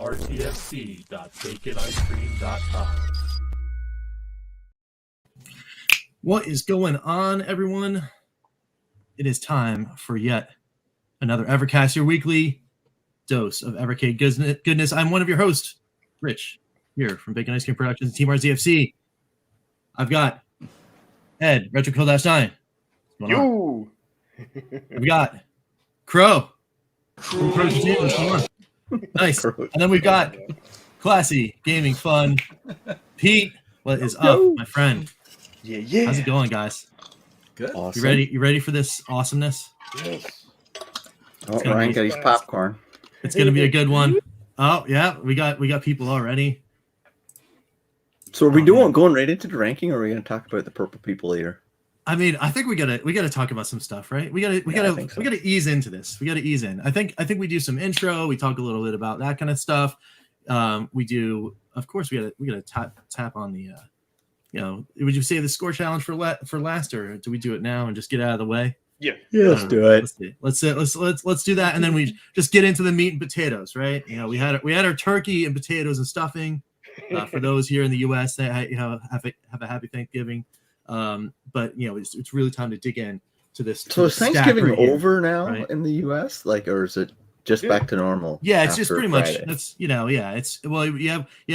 RTFC.baconicecream.com. What is going on, everyone? It is time for yet another Evercast, your weekly dose of Evercade goodness. I'm one of your hosts, Rich, here from Bacon Ice Cream Productions and Team RZFC. I've got Ed, Retro KillDashNine. Yo! We got Crow. Nice. And then we've got Classy, Gaming Fun. Pete, what is up, my friend? Yeah. How's it going, guys? Good. Awesome. You ready for this awesomeness? Yes. Oh, Ryan got his popcorn. It's gonna be a good one. Oh yeah, we got people already. So are we going right into the ranking, or are we gonna talk about the purple people later? I mean, I think we gotta talk about some stuff, right? We gotta ease into this. We gotta ease in. I think we do some intro. We talk a little bit about that kind of stuff. We do, of course. We gotta tap on the. Would you say the score challenge for last, or do we do it now and just get out of the way? Yeah, let's do it. Let's do that, and then we just get into the meat and potatoes, right? We had our turkey and potatoes and stuffing. For those here in the U.S., have a happy Thanksgiving. But it's really time to dig in to this. So is Thanksgiving right over now, right? in the U.S., or is it just back to normal? Yeah, it's just pretty Friday? much. You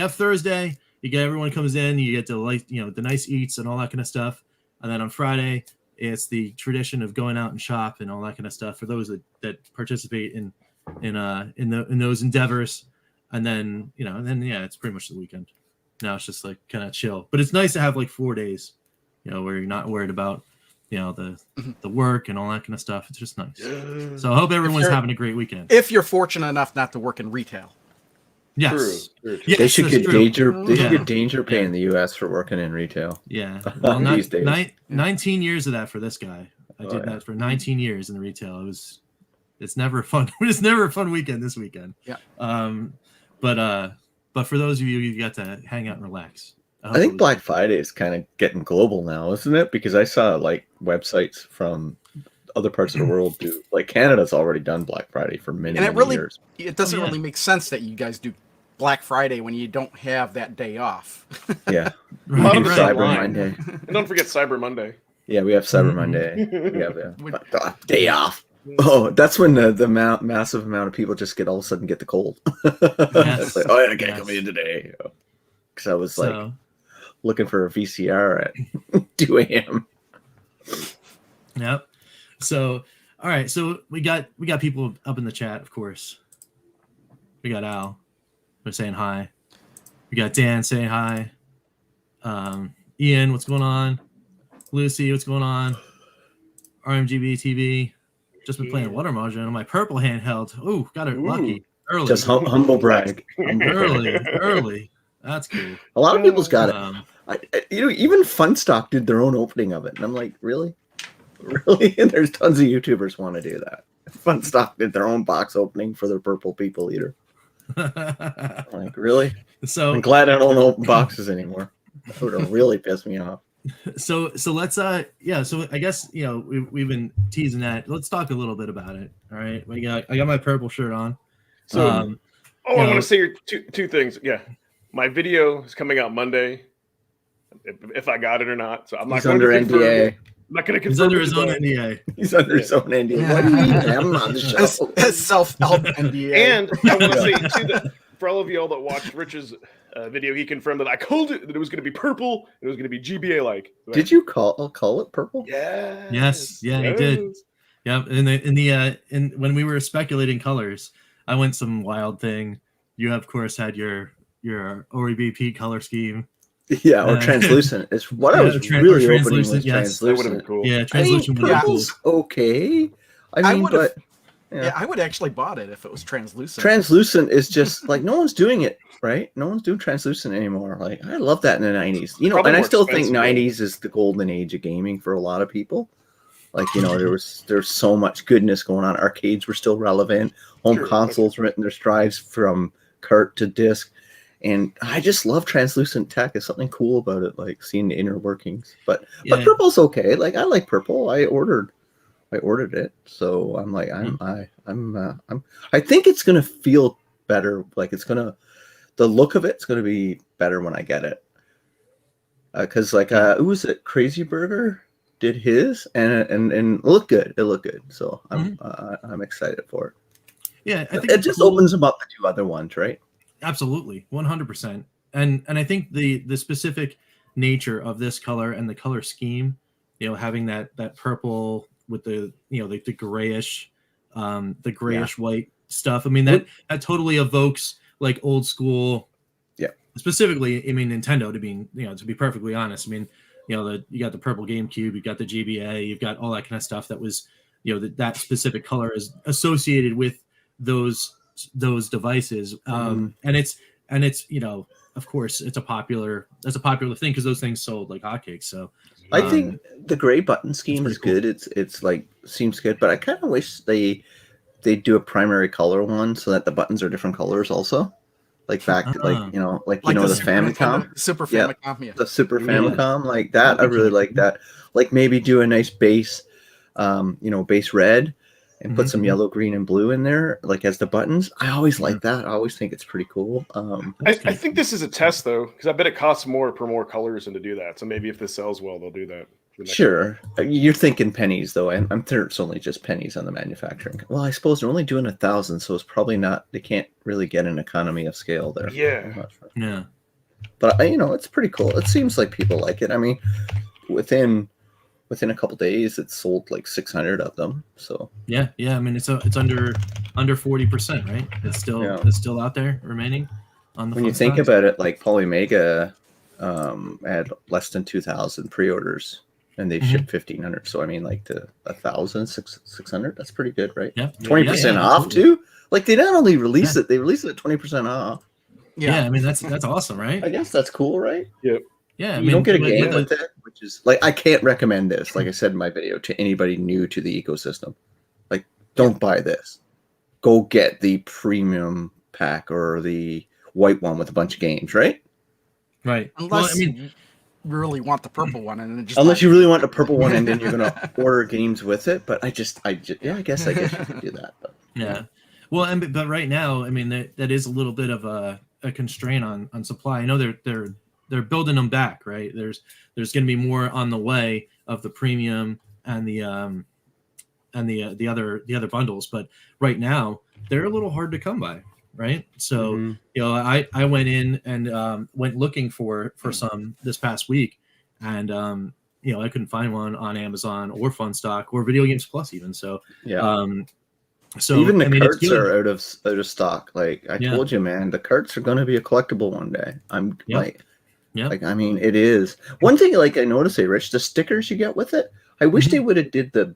have Thursday. You get everyone comes in. You get the the nice eats and all that kind of stuff, and then on Friday it's the tradition of going out and shop and all that kind of stuff for those that participate in those endeavors. And then it's pretty much the weekend. Now it's just like kind of chill, but it's nice to have like 4 days, where you're not worried about the work and all that kind of stuff. It's just nice. So I hope everyone's having a great weekend. If you're fortunate enough not to work in retail. Yes. True. Yes, they should get danger. They should Yeah. get danger pay in the U.S. for working in retail. Yeah, well, These days. 19 years of that for this guy. I did that for 19 years in retail. It's never fun. It's never a fun weekend this weekend. Yeah. But for those of you got to hang out and relax. I think Black Friday is kind of getting global now, isn't it? Because I saw websites from other parts of the world do. Canada's already done Black Friday for many years. It doesn't really make sense that you guys do Black Friday when you don't have that day off. Yeah. Right. Cyber Monday. And don't forget Cyber Monday. Yeah, we have Cyber Monday. We have day off. Oh, that's when the massive amount of people just all of a sudden get the cold. Yes. It's I can't come in today. Because I was looking for a VCR at 2 a.m. Yep. So, all right. So we got people up in the chat, of course. We got Al. They're saying hi. We got Dan saying hi. Ian, what's going on? Lucy, what's going on? RMGB TV. Just been playing Water Mahjong on my purple handheld. Oh, got it lucky early. Just humble brag. Early. That's cool. A lot of people's got it. Even Funstock did their own opening of it, and I'm like, really? And there's tons of YouTubers want to do that. Funstock did their own box opening for their Purple People Eater. Like, really? So I'm glad I don't open boxes anymore. That would have really pissed me off. So let's so I guess we've been teasing that. Let's talk a little bit about it. All right. I got my purple shirt on. So I want to say two things. Yeah. My video is coming out Monday. If I got it or not. So I'm not going to confirm. NDA. I'm not going to confirm. He's under his own NDA. He's under his own NDA. What do you mean? I'm on the show. Self-help NDA. And I want to say too that for all of y'all that watched Rich's video, he confirmed that I called it that it was going to be purple. And it was going to be GBA like. Did you call it purple? Yeah. Yes. Yeah, he did. Yeah. In when we were speculating colors, I went some wild thing. You of course had your OEBP color scheme. Yeah, or translucent. It's what I was really hoping was yes. translucent. That would have been cool. Yeah, translucent would have been cool. Okay. I mean, I would actually bought it if it was translucent. Translucent is just like no one's doing it, right? No one's doing translucent anymore. Like I love that in the 90s. And I still think 90s is the golden age of gaming for a lot of people. Like, there's so much goodness going on. Arcades were still relevant. Home consoles were in their strides from cart to disc. And I just love translucent tech. There's something cool about it, like seeing the inner workings. But Yeah. purple's okay. Like I like purple. I ordered it, so I'm like I think it's gonna feel better. Like the look of it's gonna be better when I get it. Because who was it? Crazy Burger did his and it looked good. It looked good. So I'm excited for it. Yeah, I think it just opens them up to 2 other ones, right? Absolutely, 100%. And I think the specific nature of this color and the color scheme, having that purple with the the grayish white stuff. I mean that totally evokes like old school. Yeah. Specifically, I mean Nintendo to be perfectly honest. I mean, you got the purple GameCube, you've got the GBA, you've got all that kind of stuff that was, that specific color is associated with those devices. And it's of course that's a popular thing because those things sold like hotcakes. So I think the gray button scheme is good. Cool. It's like seems good, but I kind of wish they do a primary color one so that the buttons are different colors also. Like back to the Famicom, Super Famicom, the Super Famicom, like that. I really like that. Like maybe do a nice base, base red, and put some yellow, green, and blue in there, like as the buttons. I always like that. I always think it's pretty cool. I think this is a test though, because I bet it costs more per more colors and to do that. So maybe if this sells well, they'll do that. Sure, you're thinking pennies though. I'm sure it's only just pennies on the manufacturing. Well, I suppose they're only doing 1,000, so it's probably not. They can't really get an economy of scale there. Yeah, sure. Yeah. But it's pretty cool. It seems like people like it. I mean, within a couple days, it sold like 600 of them. So yeah. I mean, it's under 40%, right? It's still out there remaining on the. When you think about it, like Polymega had less than 2,000 pre-orders. And they shipped 1,500. So I mean, like to 1,600. That's pretty good, right? Yeah. 20% off too. Like they not only release it, they release it at 20% off. Yeah. I mean that's awesome, right? I guess that's cool, right? Yep. Yeah. You don't get a game with it, which is like I can't recommend this. Like I said in my video, to anybody new to the ecosystem, like don't buy this. Go get the premium pack or the white one with a bunch of games, right? Right. Unless really want the purple one, and then unless you really want the purple one, and then you're gonna order games with it. But I guess I guess you could do that. But, yeah. Well, but right now, I mean that is a little bit of a constraint on supply. I know they're building them back, right? There's going to be more on the way of the premium and the other bundles, but right now they're a little hard to come by. Right. So, I went in and went looking for some this past week and, I couldn't find one on Amazon or Funstock or Video Games Plus even. So, so even the carts are out of stock. Like I told you, man, the carts are going to be a collectible one day. Like, I mean, it is one thing. Like I noticed, Rich, the stickers you get with it. I wish they would have did the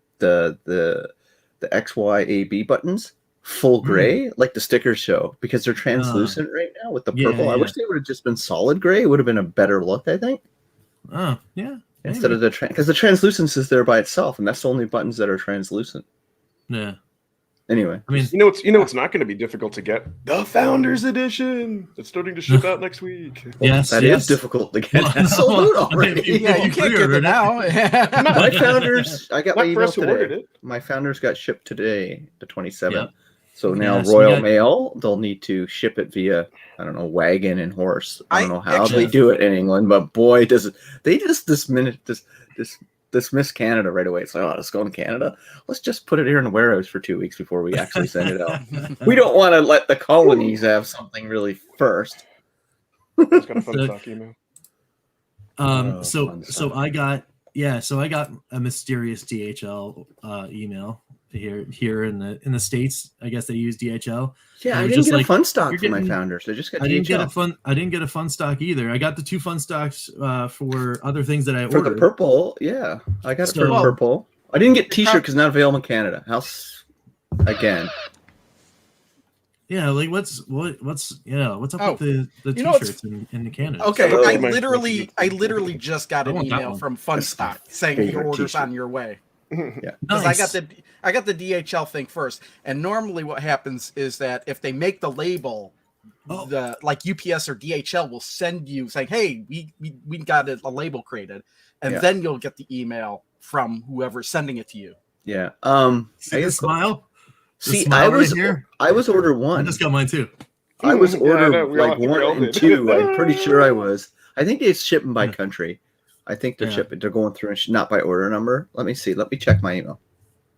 XYAB buttons full gray, like the stickers show, because they're translucent right now with the purple. I wish they would have just been solid gray. It would have been a better look, I think. Oh, yeah. Instead of because the translucence is there by itself, and that's the only buttons that are translucent. Yeah. Anyway, I mean, it's not going to be difficult to get the Founders Edition. It's starting to ship out next week. Yes, that is difficult to get. That's sold out already. Yeah, you can't get it now. My Founders, I got my email today. It. My Founders got shipped today, the 27th. Yeah. So now Royal Mail, they'll need to ship it via, I don't know, wagon and horse. I don't know how they do it in England, but boy, does it. They just dismiss Canada right away. It's like, let's go to Canada. Let's just put it here in the warehouse for 2 weeks before we actually send it out. We don't want to let the colonies have something really first. It's got a fun stock email. So I got a mysterious DHL email here in the States. I guess they use DHL. Yeah, I didn't get a fun stock for my Founders. I just got DHL. I didn't get a fun stock either. I got the 2 fun stocks for other things that I ordered. For the purple, yeah. I got it for purple. I didn't get t-shirt because not available in Canada. House again. Yeah, like what's up with the t-shirts in Canada? Okay, I literally just got an email from Funstock saying your order's on your way. Yeah, nice. I got the DHL thing first, and normally what happens is that if they make the label the like UPS or DHL will send you saying, "Hey, we got a label created," and then you'll get the email from whoever's sending it to you. Yeah. See the smile? See, smile I was order one. I just got mine too. I was order I think we all 1 and did. 2. I'm pretty sure I was. I think it's shipping by country. I think they're shipping. They're going through and not by order number. Let me see. Let me check my email.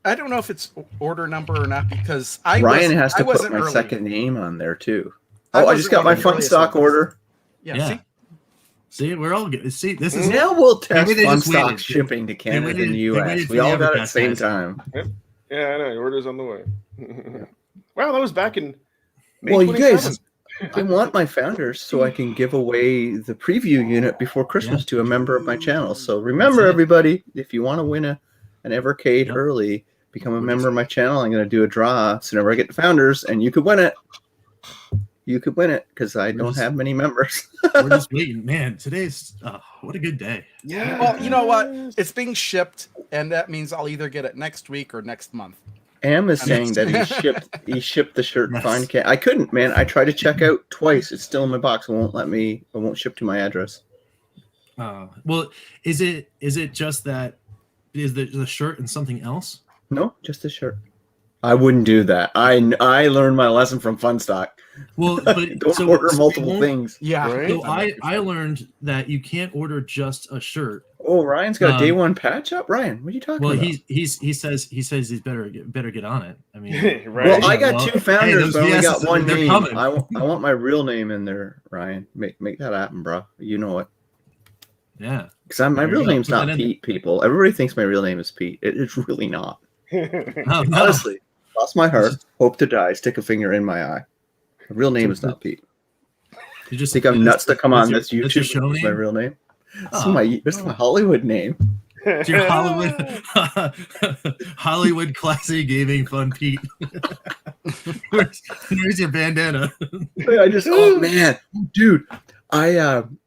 I don't know if it's order number or not because Ryan has to put my second name on there too. Oh, I just got my fun stock order. Yeah. See, we're all good. See, this is now we'll test maybe they fun just stock waited. shipping to Canada waited- and the they US. waited We for all the got it at the Evercast same guys. time. Yeah, I know. Your order's on the way. Wow, that was back in May Well, you 27th. guys, I want my founders so I can give away the preview unit before Christmas to a member of my channel. So remember, everybody, if you want to win an Evercade early, become a member of my channel. I'm going to do a draw so whenever I get the founders, and you could win it. You could win it because I don't have many members. We're just waiting, man. Today's what a good day. Yeah. Well, you know what? It's being shipped, and that means I'll either get it next week or next month. Am is saying that he shipped the shirt fine. I couldn't, man. I tried to check out twice. It's still in my box. It won't ship to my address. Well, is it just that? Is the shirt and something else? No, just the shirt. I wouldn't do that. I learned my lesson from Funstock. Well, but don't order multiple things. Yeah. Right? So I learned that you can't order just a shirt. Oh, Ryan's got a day one patch up. Ryan, what are you talking about? Well, he says he's better get on it. I mean, Right. Well, I got two founders, but I only got VSs, one they're name. coming. I want my real name in there, Ryan. Make that happen, bro. You know it. Yeah. Because my real name's Put that not in Pete, people. Everybody thinks my real name is Pete. It's really not. No. Honestly, lost my heart, hope to die, stick a finger in my eye. My real name is not Pete. You just think I'm nuts to come on this your YouTube. show It's my name? real name. This is my Hollywood name. It's your Hollywood classy gaming fun, Pete. Where's your bandana? Oh man, dude,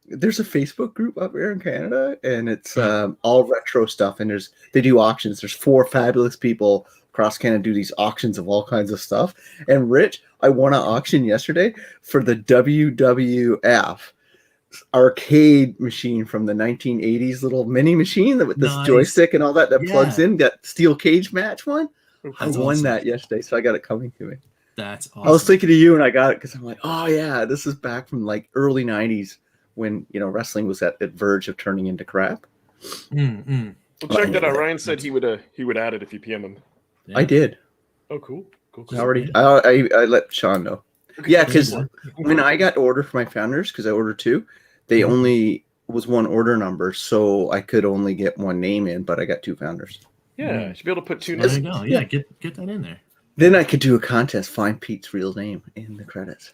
there's a Facebook group up here in Canada, and it's all retro stuff. And they do auctions. There's 4 fabulous people across Canada do these auctions of all kinds of stuff. And Rich, I won an auction yesterday for the WWF arcade machine from the 1980s, little mini machine with this joystick and all that plugs in, that steel cage match one. I won that yesterday, so I got it coming to me. That's awesome. I was thinking of you and I got it because I'm like, oh yeah, this is back from like early 90s when wrestling was at the verge of turning into crap. Mm-hmm. Well, check that out. Ryan said he would add it if you PM him. Yeah. I did. Oh, cool. I let Sean know. Yeah, because when I got to order for my founders, because I ordered 2, they only was one order number, so I could only get one name in, but I got 2 founders. Yeah, you should be able to put 2 There names. you go. Yeah, get that in there. Then I could do a contest, find Pete's real name in the credits.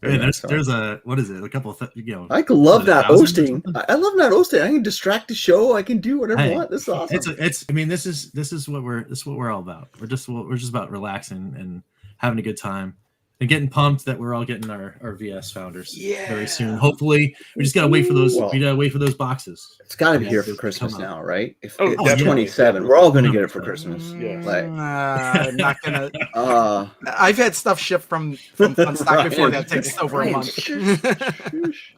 Hey, there's a what is it? A couple of I could love that 1,000 hosting. I love that hosting. I can distract the show. I can do whatever I want. This is awesome. I mean, this is what we're all about. We're just about relaxing and having a good time and getting pumped that we're all getting our VS founders very soon. Hopefully, we just gotta wait for those. We gotta wait for those boxes. It's got to be here for Christmas now, right? If Oh, it's definitely. 27, we're all gonna get it for Christmas. Yeah. Like, I'm not gonna. uh, I've had stuff shipped from Funstock before Ryan, that takes over a Ryan, month. shush.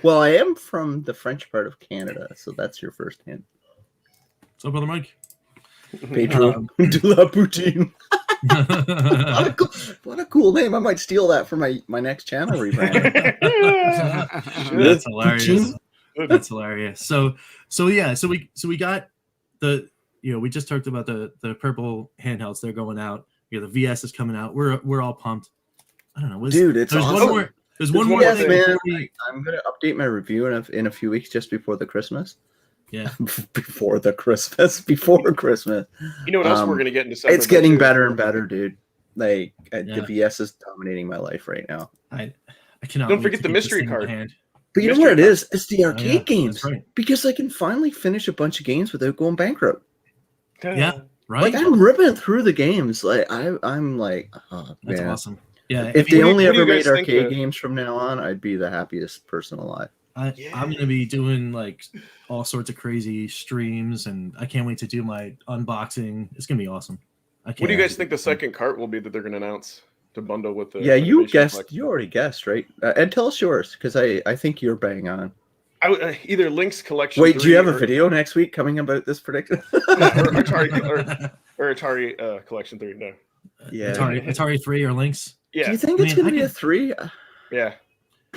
Well, I am from the French part of Canada, so that's your first hint. What's up, brother Mike? Pedro de la Poutine. What a cool name. I might steal that for my next channel rebrand. That's hilarious. That's hilarious. So we got the we just talked about the purple handhelds. They're going out. The VS is coming out. We're all pumped. I don't know. Dude, it's awesome. There's one more yes, thing. man. I'm gonna update my review in a few weeks, just before the Christmas. Yeah. Before Christmas. You know what else we're gonna get in December? It's getting better and better, dude. Like the VS is dominating my life right now. I cannot. Don't forget the mystery card. But you know what it is? It's the arcade games. Right. Because I can finally finish a bunch of games without going bankrupt. Yeah. Right. Like I'm ripping through the games. Like I'm like, oh, that's man. awesome. Yeah. If they only what do ever you guys made think arcade of- games from now on, I'd be the happiest person alive. I'm gonna be doing like all sorts of crazy streams, and I can't wait to do my unboxing. It's gonna be awesome. What do you guys think the second cart will be that they're gonna announce? to bundle with the. Yeah, you Renovation guessed. Collection. You already guessed, right? And tell us yours, because I think you're bang on. Either Link's Collection. Wait, do you have a or, video next week coming about this prediction? or Atari Collection 3? No. Yeah. Atari 3 or Lynx. Yeah. Do you think it's going to be a 3? Yeah.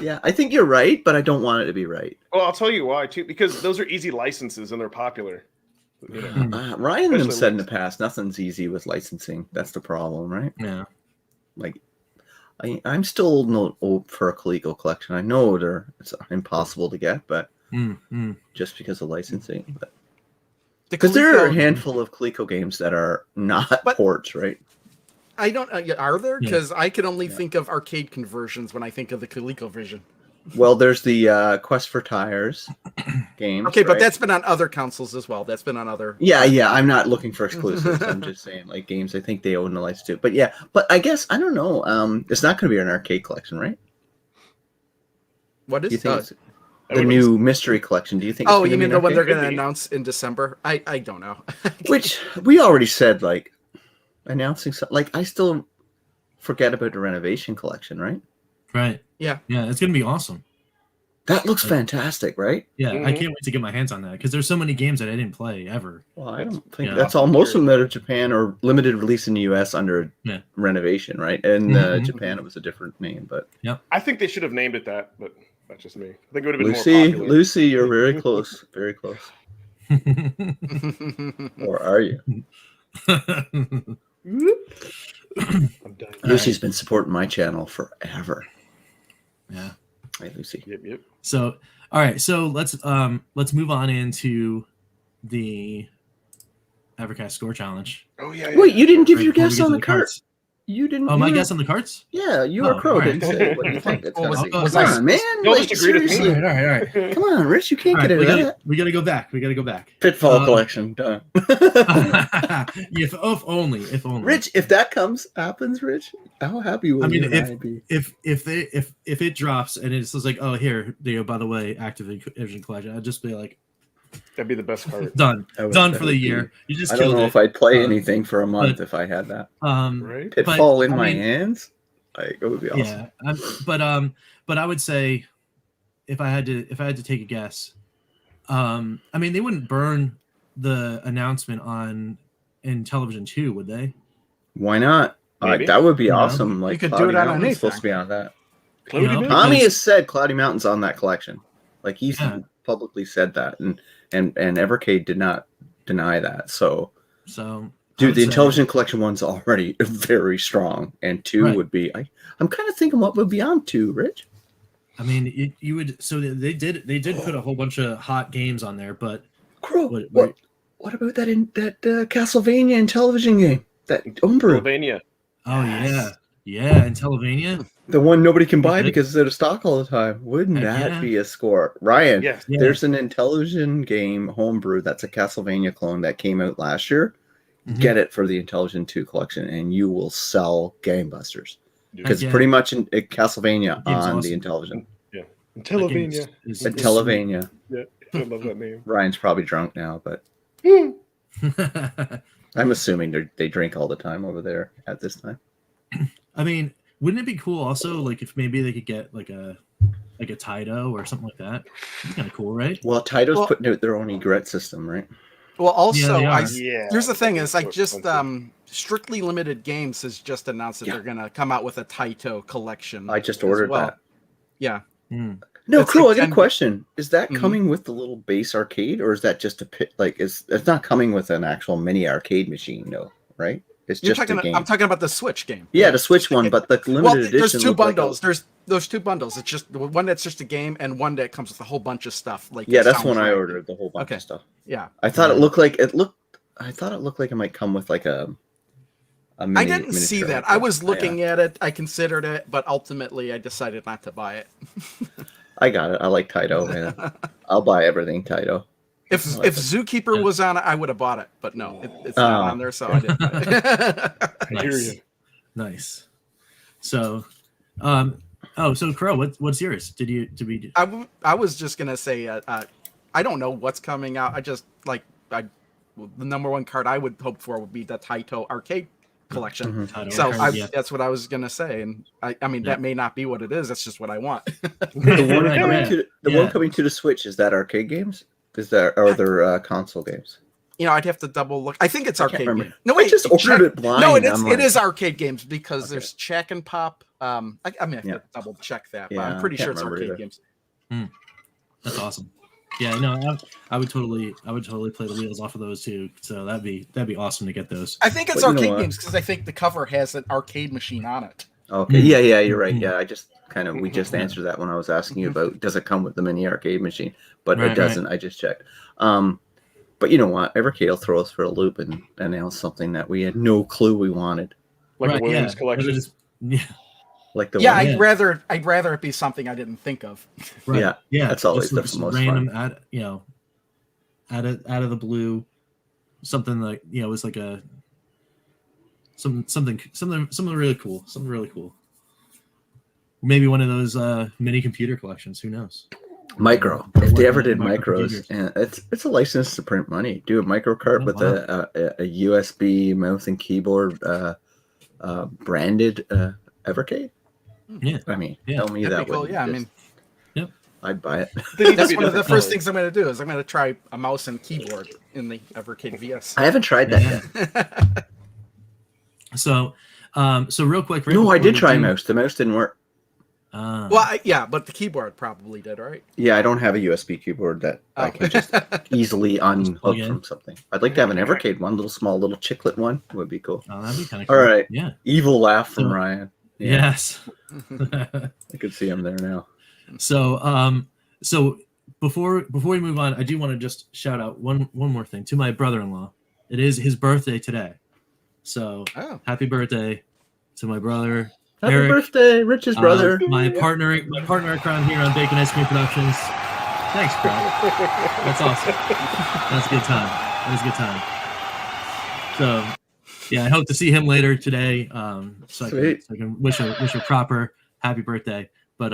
Yeah, I think you're right, but I don't want it to be right. Well, I'll tell you why too. Because those are easy licenses and they're popular. You know. Ryan and them Especially said in the Lynx. past, nothing's easy with licensing. That's the problem, right? Yeah. Like, I'm still no for a Coleco collection. I know it's impossible to get, but just because of licensing. Because there are a handful of Coleco games that are not ports, right? I don't. Are there? Yeah. Because I can only think of arcade conversions when I think of the ColecoVision. Well, there's the Quest for Tires game. Okay, but that's been on other consoles as well. That's been on other. Yeah. I'm not looking for exclusives. I'm just saying, like, games I think they own the license to. But yeah, I guess I don't know. It's not going to be an arcade collection, right? What is Do you think it's That the would new mystery collection? Do you think? Oh, it's you gonna mean be the one they're arcade? going to announce in December? I don't know. Which we already said, like, announcing something. Like, I still forget about the renovation collection, right? Right. Yeah. Yeah, it's gonna be awesome. That looks fantastic, right? Yeah, I Mhm. can't wait to get my hands on that because there's so many games that I didn't play ever. Well, I don't think Yeah. that's all. Most of them out of Japan or limited release in the U.S. under Yeah. renovation, right? And Mhm. Japan, it was a different name, but I think they should have named it that, but that's just me. I think it would have been more Lucy, popular. Lucy, you're very close, very close. Or are you? I'm done. Lucy's been supporting my channel forever. Yeah. Hi, Lucy. Yep. So, all right. So let's move on into the Evercast score challenge. Oh yeah. Wait, you didn't give Right your before we guess get on to the cart. cards. You didn't. Oh, my you were- guess on the cards? Yeah, you Oh, or Crow all right. didn't say. What do you think? It's Well, gonna be? was Come I- on, man. Y'all Like, just agreed with me. seriously. All right. Come on, Rich. You can't All get right, it out. we gotta go back. We gotta go back. Pitfall collection done. if only. Rich, if that happens, Rich, how happy would you and I be? if it drops and it says like, oh, here, by the way, Activision collection, I'd just be like, That'd be the best card. done That for would the be- you just I don't killed know it. if I'd play anything for a month if I had that. Right? Pitfall in I my mean, hands, like it would be awesome. Yeah, but I would say if I had to take a guess, I mean, they wouldn't burn the announcement in television too, would they? Why not? Maybe. That would be Yeah. awesome. Like You could Cloudy do it on Mountain's anything. supposed to be on that. Cloudy You know, Mountain. Tommy because- has said Cloudy Mountain's on that collection. Like he's Yeah. publicly said that, and Evercade did not deny that. So, So, I dude, would the say- Intelligent Collection one's already very strong, and 2 Right. would be. I'm kind of thinking what would be on 2, Rich. I mean, you would. So they did put a whole bunch of hot games on there, but Crow, What- what about that Castlevania in television game? That Homebrew, Pennsylvania. oh yeah, in Televania. the one nobody can buy Okay. because it's out of stock all the time. Wouldn't Heck that yeah. be a score, Ryan? Yes. Yeah. There's an Intellivision game Homebrew that's a Castlevania clone that came out last year. Mhm. Get it for the Intellivision 2 collection, and you will sell gangbusters because Heck yeah. pretty much in Castlevania Game's on awesome. the Intellivision. Pennsylvania. Intellivision. Yeah, I love that name. Ryan's probably drunk now, but I'm assuming they drink all the time over there at this time. I mean, wouldn't it be cool also, like if maybe they could get like a Taito or something like that? Kind of cool, right? Well, Taito's Well- putting out their own egret system, right? Well, also, they are. Yeah. here's the thing: is like So just expensive. Strictly Limited Games has just announced that Yeah. they're gonna come out with a Taito collection. I just as ordered well. that. Yeah, Hmm. No, It's Crow, like I got a 10 question. Is that Mhm. coming with the little base arcade, or is that just a pit? Like, it's not coming with an actual mini arcade machine, no, right? It's you're just talking. a game. I'm talking about the Switch game. Yeah, the Switch one, but the limited Well, edition. there's two looked like bundles. There's two bundles. It's just one that's just a game, and one that comes with a whole bunch of stuff. Like yeah, a that's when I soundtrack. ordered the whole bunch Okay. of stuff. Yeah, I thought it looked like I thought it looked like it might come with like a mini, I didn't see miniature that. like I that. was looking at it. I considered it, but ultimately I decided not to buy it. I got it. I like Taito, man. I'll buy everything Taito. If Zookeeper was on it, I would have bought it. But no, it's not on there, so I didn't buy it. I hear Nice. you. Nice. So, so Crow, what's yours? Did we? I was just gonna say, I don't know what's coming out. I just the number one card I would hope for would be the Taito arcade collection. Title So card, yeah. that's what I was gonna say, and I mean that may not be what it is. That's just what I want. The one coming to the Switch, is that arcade games? Is that or their console games? You know, I'd have to double look. I think it's arcade remember. games. No, wait, I just ordered it blind. No, I'm like, it is arcade games because there's Check and Pop. I mean, I have to double check that, but I'm pretty sure it's arcade either. games. That's awesome. Yeah, no, I would totally play the wheels off of those too. So that'd be awesome to get those. I think it's But you know arcade what? games because I think the cover has an arcade machine on it. Okay. Yeah, you're right. Yeah, I just we just answered that when I was asking you about does it come with the mini arcade machine, but it doesn't. I just checked. But you know what? Evercade will throw us for a loop and announce something that we had no clue we wanted. Like a Williams collection. Like the I'd rather it be something I didn't think of. Right. Yeah. That's always the just most random fun. out of the blue, something like it's like a something really cool. Something really cool. Maybe one of those mini computer collections. Who knows? Micro. If they ever did micro micros, and it's a license to print money. Do a micro cart with a USB mouse and keyboard branded Evercade. Yeah. I mean, tell me That'd that be cool. would Yeah, I mean, I'd buy it. that's one of the first things I'm going to do is I'm going to try a mouse and keyboard in the Evercade VS. I haven't tried that yet. So real quick. No, I did try mouse. The mouse didn't work. Well, but the keyboard probably did, right? Yeah, I don't have a USB keyboard that I can just easily unhook from something. I'd like to have an Evercade one, little chiclet one would be cool. Oh, that'd be kind of cool. All right. Yeah. Evil laugh from Ryan. Yeah. Yes. I could see him there now. So before we move on, I do want to just shout out one more thing to my brother-in-law. It is his birthday today. So happy birthday to my brother. Happy Eric, birthday, Rich's brother. My partner around here on Bacon Ice Cream Productions. Thanks, bro. That's awesome. That's a good time. That was a good time. So, yeah, I hope to see him later today. So I can wish a proper happy birthday. But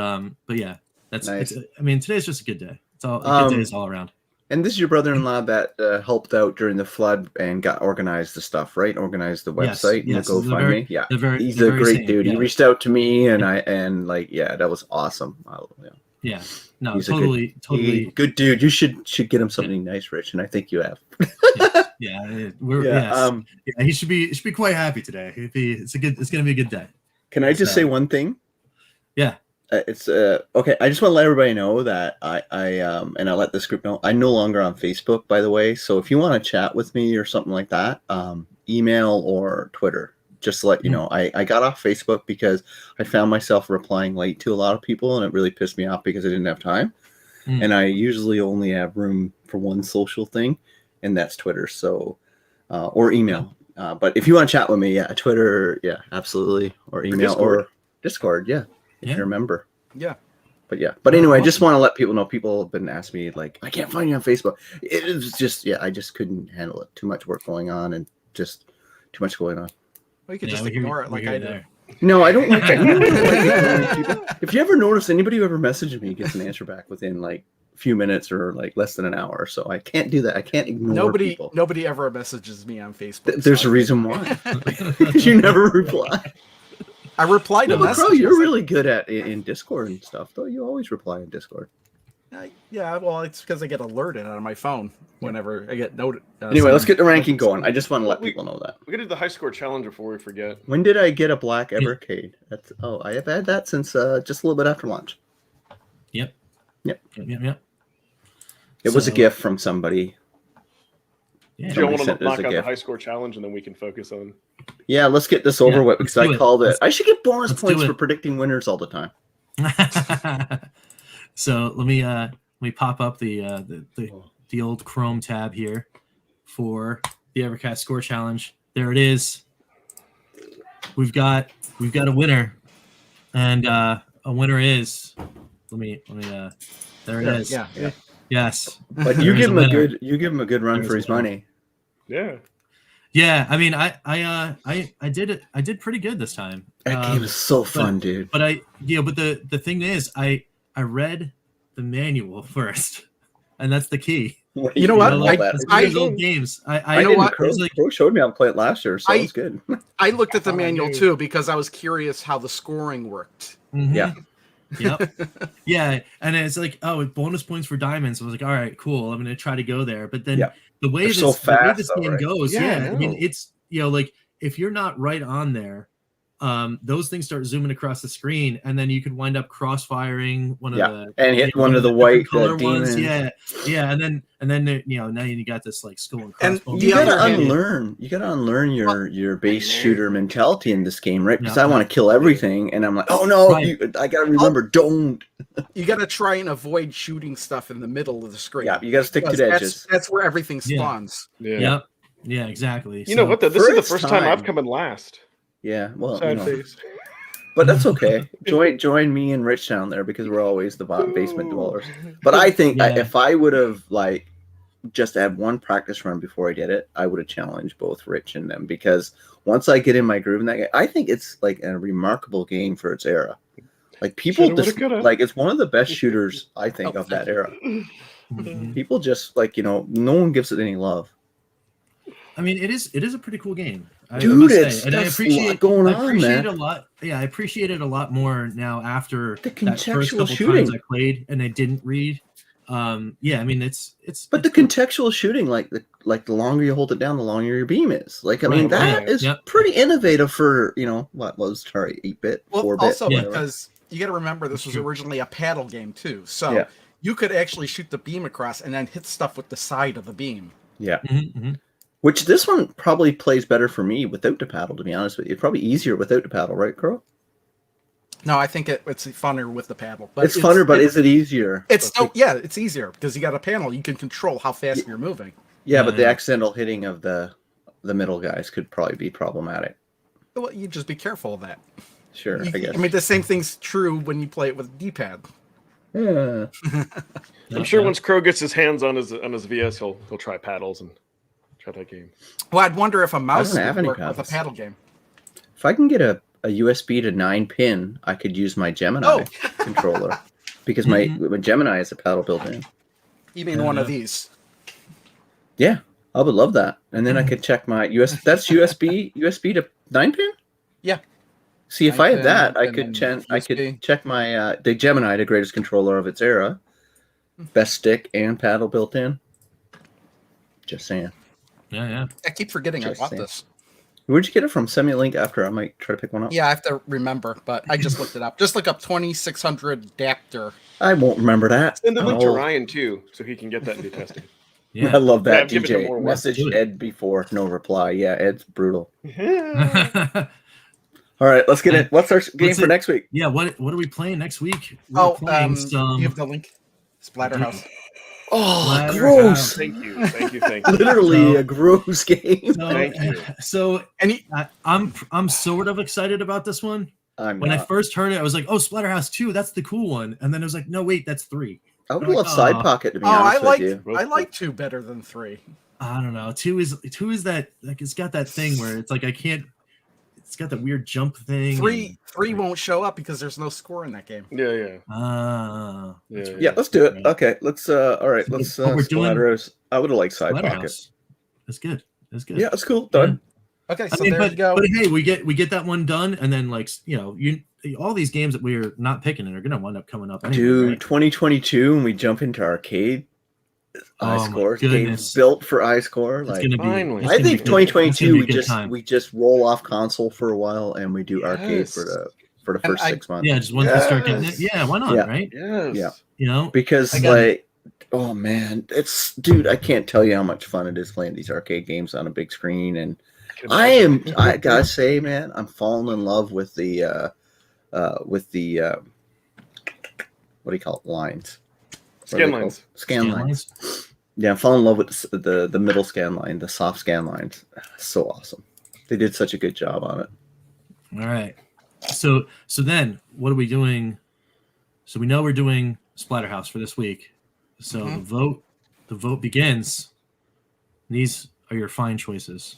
yeah, that's nice. Today's just a good day. It's all good days all around. And this is your brother-in-law that helped out during the flood and got organized the stuff, right? Organized the website and the GoFundMe. He's a great dude. He reached out to me, and that was awesome. Yeah, no, he's totally good dude. You should get him something nice, Rich, and I think you have. He should be quite happy today. It's gonna be a good day. Can I just say one thing? Yeah. It's okay. I just want to let everybody know that I and I'll let this group know. I'm no longer on Facebook, by the way. So if you want to chat with me or something like that, email or Twitter. Just to let you know, I got off Facebook because I found myself replying late to a lot of people, and it really pissed me off because I didn't have time. And I usually only have room for one social thing, and that's Twitter. So or email. But if you want to chat with me, Twitter, absolutely, or email or Discord, If you remember. Yeah. But anyway, I just want to let people know. People have been asking me, like, I can't find you on Facebook. It was just, I just couldn't handle it. Too much work going on and just too much going on. Well, you could just ignore it like I do. No, I don't like that. If you ever notice, anybody who ever messages me gets an answer back within like a few minutes or like less than an hour. So I can't do that. I can't ignore people. Nobody ever messages me on Facebook. There's a reason why. You never reply. I reply to messages. Crow, you're really good at in Discord and stuff, though. You always reply in Discord. Well, it's because I get alerted on my phone whenever I get noted. Anyway, let's get the ranking going. I just want to let people know that. We got to do the high score challenge before we forget. When did I get a black Evercade? I have had that since just a little bit after lunch. Yep. It was a gift from somebody. Yeah. Do you want to knock out the high score challenge and then we can focus on? Yeah, let's get this over with because I called it. I should get bonus points for predicting winners all the time. So let me pop up the old Chrome tab here for the Evercast score challenge. There it is. We've got a winner, and a winner is. Let me. There it is. Yeah. Yes. But you give him a good run for his money. Yeah. Yeah, I mean, I did pretty good this time. That game is so fun, dude. But the thing is, I read the manual first, and that's the key. You know what? Like, that. these old games. I know know what? Crow, like, Crow showed me how to play it last year, so it's good. I looked at the Oh, manual dude. too because I was curious how the scoring worked. mhm. Yeah. Yep. Yeah, and it's like, oh, bonus points for diamonds. I was like, all right, cool. I'm gonna try to go there. But then Yeah. the way They're this so the way fast, this though, game right? goes, Yeah, I I mean, know. it's like if you're not right on there, those things start zooming across the screen, and then you could wind up cross-firing one of Yeah. the And hit one of the different white color demons. ones. Yeah, and then now you got this like skull and And crossbones. the You gotta other hand- unlearn. You gotta unlearn your base shooter mentality in this game, right? Because Yeah. I want to kill everything, and I'm like, oh no, Right. I gotta remember, don't. You got to try and avoid shooting stuff in the middle of the screen. Yeah, you gotta stick to Because the edges. That's where everything Yeah. spawns. Yeah. Yep. Yeah, exactly. You know So- what? Though? This is the First first time I've time. come in last. Yeah, well, you Sad know, face. but that's okay. Join me and Rich down there because we're always the basement dwellers. But I think Yeah. if I would have like just had one practice run before I did it, I would have challenged both Rich and them because once I get in my groove in that game, I think it's like a remarkable game for its era. Like people Shoulda, woulda, just coulda. like it's one of the best shooters I think Oh, of that thank era. Mhm. People just like no one gives it any love. I mean, it is a pretty cool game. I Dude, must say. it's And I that's a appreciate lot going I on, appreciate man. it a lot. Yeah, I appreciate it a lot more now after The that first contextual couple shooting. times I played and I didn't read. Yeah, I mean it's But the contextual shooting, like the longer you hold it down, the longer your beam is. Like I mean, Right, that right. is Yep. pretty innovative for what was Atari 8-bit, Well, 4-bit. also Yeah. because you got to remember this was originally a paddle game too, so Yeah. you could actually shoot the beam across and then hit stuff with the side of the beam. Yeah, Mhm. which this one probably plays better for me without the paddle. To be honest with you, it's probably easier without the paddle, right, Crow? No, I think it's funner with the paddle. But It's funner, but is it easier? It's it's easier because you got a panel. You can control how fast you're moving. Yeah, but the Yeah. accidental hitting of the middle guys could probably be problematic. Well, you just be careful of that. Sure, I guess. I mean, the same thing's true when you play it with D-pad. Yeah. I'm sure once Crow gets his hands on his VS, he'll try paddles and try that game. Well, I'd wonder if a mouse don't have would any work with a paddles. paddle game. If I can get a USB to 9-pin, I could use my Gemini controller because my Gemini has a paddle built in. You mean one of these? Yeah, I would love that. And then I could check my That's USB to 9-pin. Yeah. See, if I had 9-pin, that, I and could then USB. check my the Gemini, the greatest controller of its era, best stick and paddle built in. Just saying. Yeah. I keep forgetting I Just bought saying. this. Where'd you get it from? Send me a link after. I might try to pick one up. Yeah, I have to remember, but I just looked it up. Just look up 2600 adapter. I won't remember that. Send the link to Oh, Ryan too, so he can get that and do testing. Yeah. I love Yeah, that, I've given him more DJ. work. Message Do it. Ed before, no reply. Yeah, Ed's brutal. yeah. All right, let's get it. What's our game What's for it? next week? What are we playing next week? We're Oh, playing you have the link? Splatterhouse. Oh, Splatterhouse. gross. Thank you. Literally So- a gross game. Thank you. So Any I'm sort of excited about this one. I'm When I not. first heard it, I was like, "Oh, Splatterhouse 2, that's the cool one." And then I was like, "No, wait, that's 3." I would I'm love like, Side "Aw." Pocket to be Oh, honest with you. I like 2 better than 3. I don't know. 2 is that like it's got that thing where it's like I can't. It's got that weird jump thing. 3 won't show up because there's no score in that game. Yeah. That's Yeah. Yeah, let's do it. Okay, let's all right, let's But we're doing- Splatterhouse. I would have liked Side Pocket. Splatterhouse. That's good. That's good. Yeah, that's cool. Done. Okay, I so mean, there but, you go. but hey, we get that one done, and then like you all these games that we're not picking and are gonna wind up coming up anyway. Dude, right? 2022 and we jump into arcade. Oh my iScore goodness. games built for iScore. It's Like gonna be. Finally. it's I gonna think be good. It's 2022 gonna be a we good just time. we just roll off console for a while and we do arcade Yes. for the And first I- 6 months. Yeah, just once we start getting it. Yes. Yeah, why not? Yeah. Right? Yes. Yeah. You know. Because I got like oh man, it's dude, I can't tell you how much fun it is playing these arcade games on a big screen. And I gotta say, man, I'm falling in love with the what do you call it, lines? What are Scan they called? lines. Scan lines. Yeah, I'm falling in love with the middle scan line, the soft scan lines. So awesome. They did such a good job on it. All right. So then what are we doing? So we know we're doing Splatterhouse for this week. So the vote begins. These are your fine choices.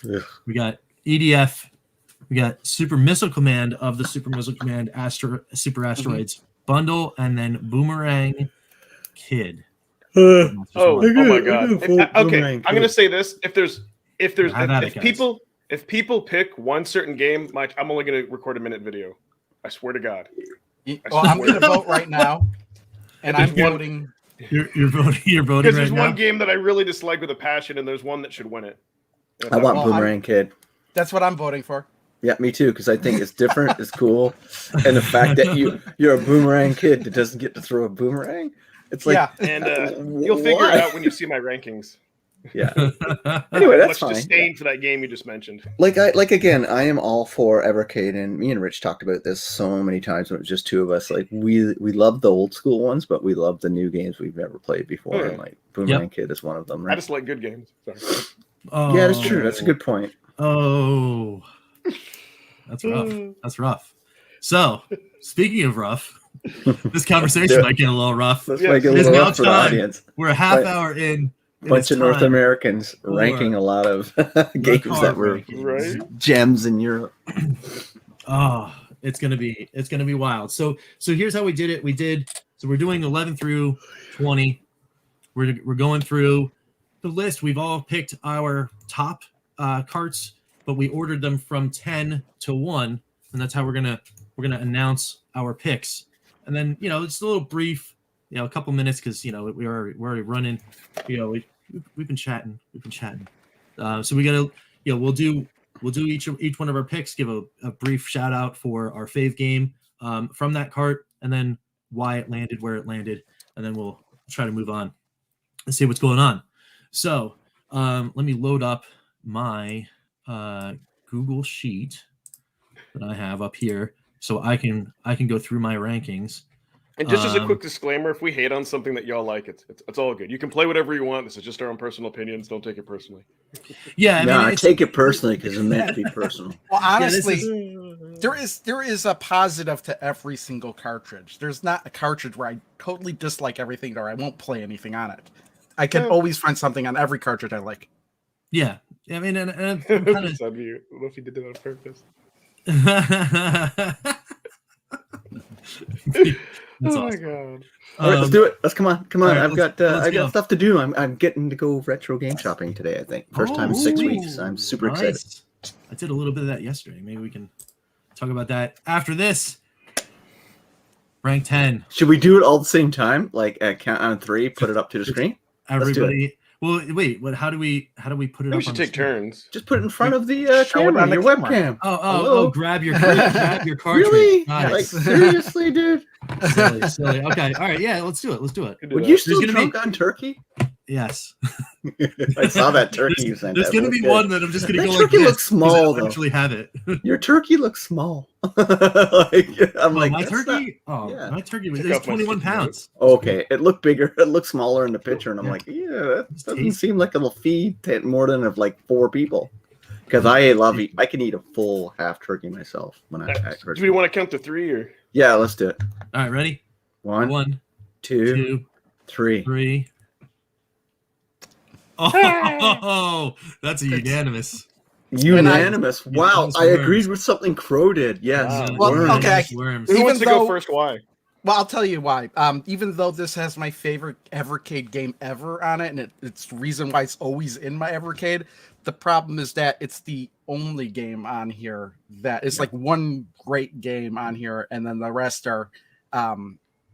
Ugh. We got EDF. We got Super Missile Command of the Super Missile Command Super Asteroids bundle, and then Boomerang Kid. Oh my god. Okay, I'm gonna Kid. say this: Guys. if people pick one certain game, Mike, I'm only gonna record a minute video. I swear to God. Well, I'm going to vote right now, and I'm voting. You're voting. You're voting Because right there's now. one game that I really dislike with a passion, and there's one that should win it. I want Boomerang Kid. That's what I'm voting for. Yeah, me too, because I think it's different, it's cool, and the fact that you're a Boomerang Kid that doesn't get to throw a boomerang, it's like, and you'll figure it out when you see my rankings. Yeah. Anyway, that's much fine. disdain for that game you just mentioned. Again, I am all for Evercade, and me and Rich talked about this so many times when it was just two of us. Like we love the old school ones, but we love the new games we've never played before. Oh, yeah. And like Boomerang Kid is one of them, right? I just like good games. Sorry. Oh, yeah, that's true. That's a good point. Oh, that's rough. That's rough. So, speaking of rough, this conversation might get a little rough. Let's Yeah. make it a It is little now rough for the time. audience. We're a half Right. hour in. Bunch of North Americans ranking a lot of games that were Right. gems in Europe. Oh, it's gonna be wild. So here's how we did it. We're doing 11 through 20. We're going through the list. We've all picked our top carts, but we ordered them from 10 to 1, and that's how we're gonna announce our picks. And then it's a little brief, a couple minutes because we're already running. We've been chatting. So we gotta we'll do each one of our picks, give a brief shout out for our fave game from that cart, and then why it landed where it landed, and then we'll try to move on and see what's going on. So let me load up my Google sheet that I have up here so I can go through my rankings. And just as a quick disclaimer, if we hate on something that y'all like, it's all good. You can play whatever you want. This is just our own personal opinions. Don't take it personally. Yeah, I take it personally because it's meant to be personal. Well, honestly, there is a positive to every single cartridge. There's not a cartridge where I totally dislike everything or I won't play anything on it. I can always find something on every cartridge I like. Yeah, I mean, and I'm I don't kind know if he did that on purpose. That's oh awesome. my god! All right, let's do it. Let's come on. all right, I've got let's go. stuff to do. I'm getting to go retro game shopping today. I think first time in 6 weeks. I'm super excited. I did a little bit of that yesterday. Maybe we can talk about that after this. Rank 10. Should we do it all at the same time? Like at count on 3, put it up to the screen. Everybody. Well, wait. What? How do we put it We up? should on take the screen? turns. Just put it in front of the Show it camera, on the your camera. webcam. Oh! Grab your cartridge. Really? Nice. Like seriously, dude? Silly. Okay. All right. Yeah. Let's do it. Would you still drunk on turkey? Yes. I saw that turkey you sent. There's going to be one that I'm just going to go like turkey this. looks small, though. Actually have it. Your turkey looks small. I'm like, my that's turkey. yeah. My turkey was Check out my 21 sticky pounds. Okay, it looked bigger. It looked smaller in the picture, and I'm Yeah. like, yeah, that doesn't tasty. seem like it'll feed more than of like 4 people. Because I can eat a full half turkey myself when I Do we want to count to 3 or? Yeah, let's do it. All right. Ready? 1, 2, 2, 3. 3. Oh, that's a unanimous. Unanimous. Wow, Unanimous I worms. agreed with something Crow did. Yes. Wow. Well, worms. okay. Worms. Who Even wants to though- go first? Why? Well, I'll tell you why. Even though this has my favorite Evercade game ever on it, and it's the reason why it's always in my Evercade, the problem is that it's the only game on here that is like one great game on here, and then the rest are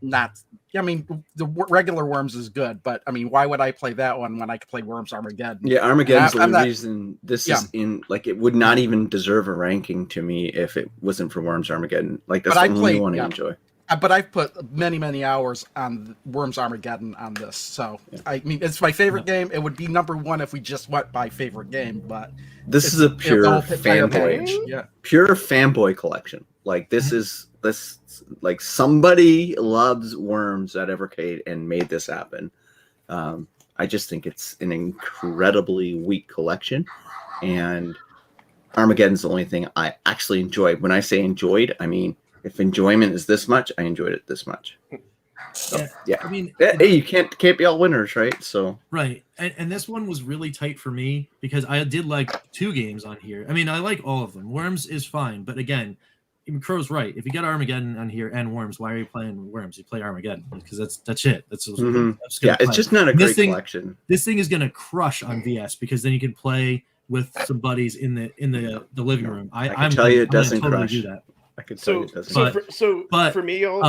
not. I mean, the regular Worms is good, but I mean, why would I play that one when I could play Worms Armageddon? Yeah, Armageddon's I'm the not- reason this is in. Like, it would not even deserve a ranking to me if it wasn't for Worms Armageddon. Like, that's But the I only played- one I yeah. enjoy. But I've put many hours on Worms Armageddon on this, so I mean, it's my favorite game. It would be number 1 if we just went by favorite game, but This is a pure fanboy, Yeah. pure fanboy collection. Like, this is like somebody loves Worms at Evercade and made this happen. I just think it's an incredibly weak collection, and Armageddon's the only thing I actually enjoyed. When I say enjoyed, I mean, if enjoyment is this much, I enjoyed it this much. So, yeah. I mean, Hey, you can't be all winners, right? So right. And this one was really tight for me because I did like 2 games on here. I mean, I like all of them. Worms is fine, but again, even Crow's right. If you got Armageddon on here and Worms, why are you playing Worms? You play Armageddon because that's it. That's it's just not a great collection. This thing is gonna crush on VS because then you can play with some buddies in the living room. I can tell you it doesn't totally crush. do that. I can tell you it doesn't. But for me, y'all,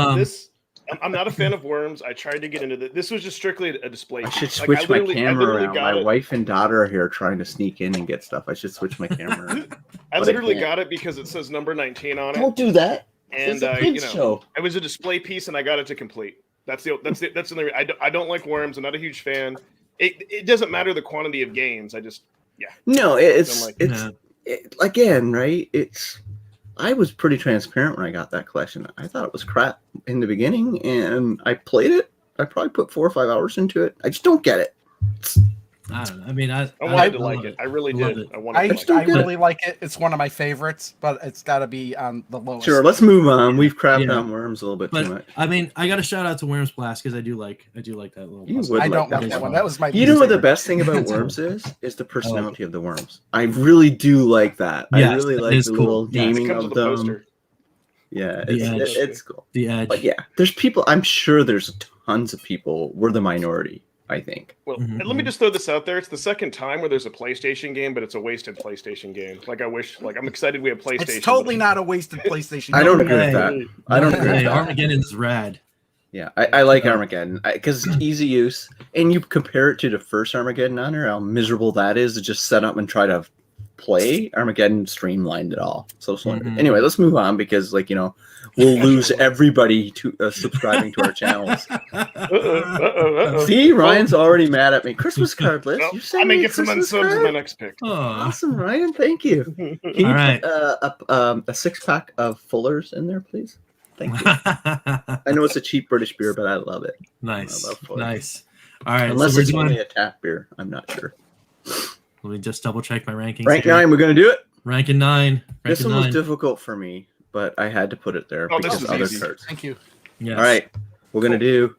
I'm not a fan of Worms. I tried to get into this. This was just strictly a display. I should switch my camera around. My wife and daughter are here trying to sneak in and get stuff. I should switch my camera around. I literally got it because it says number 19 on it. Don't do that. And it was a display piece, and I got it to complete. That's the only. I don't like Worms. I'm not a huge fan. It doesn't matter the quantity of games. No, again, right? I was pretty transparent when I got that collection. I thought it was crap in the beginning, and I played it. I probably put 4 or 5 hours into it. I just don't get it. I don't know. I mean, I wanted to like it. I really did. I really like it. It's one of my favorites, but it's got to be on the lowest. Sure, let's move on. We've crapped on Worms a little bit too much. I mean, I got to shout out to Worms Blast because I do like that little. I don't like that one. That was my. You know what the best thing about Worms is the personality of the worms. I really do like that. I really like the little gaming of them. Yeah, it's cool. The edge. But yeah, there's people. I'm sure there's tons of people. We're the minority. I think. Well, and let me just throw this out there. It's the second time where there's a PlayStation game, but it's a wasted PlayStation game. I'm excited we have PlayStation. It's totally not a wasted PlayStation game. I don't agree with that. I don't agree with that. Armageddon's rad. Yeah, I like Armageddon because it's easy use, and you compare it to the first Armageddon on there, how miserable that is to just set up and try to play. Armageddon streamlined it all. Anyway, let's move on because we'll lose everybody to subscribing to our channels. See, Ryan's already mad at me. Christmas card list. Well, I may get some unsubs in my next pick. Awesome, Ryan. Thank you. Can you put a 6-pack of Fullers in there, please? Thank you. I know it's a cheap British beer, but I love it. Nice. Nice. All right. Unless it's only a tap beer. I'm not sure. Let me just double check my rankings. Rank 9, we're going to do it? Ranking 9. This one was difficult for me, but I had to put it there because of other cards. Thank you. Yes. All right. We're going to do...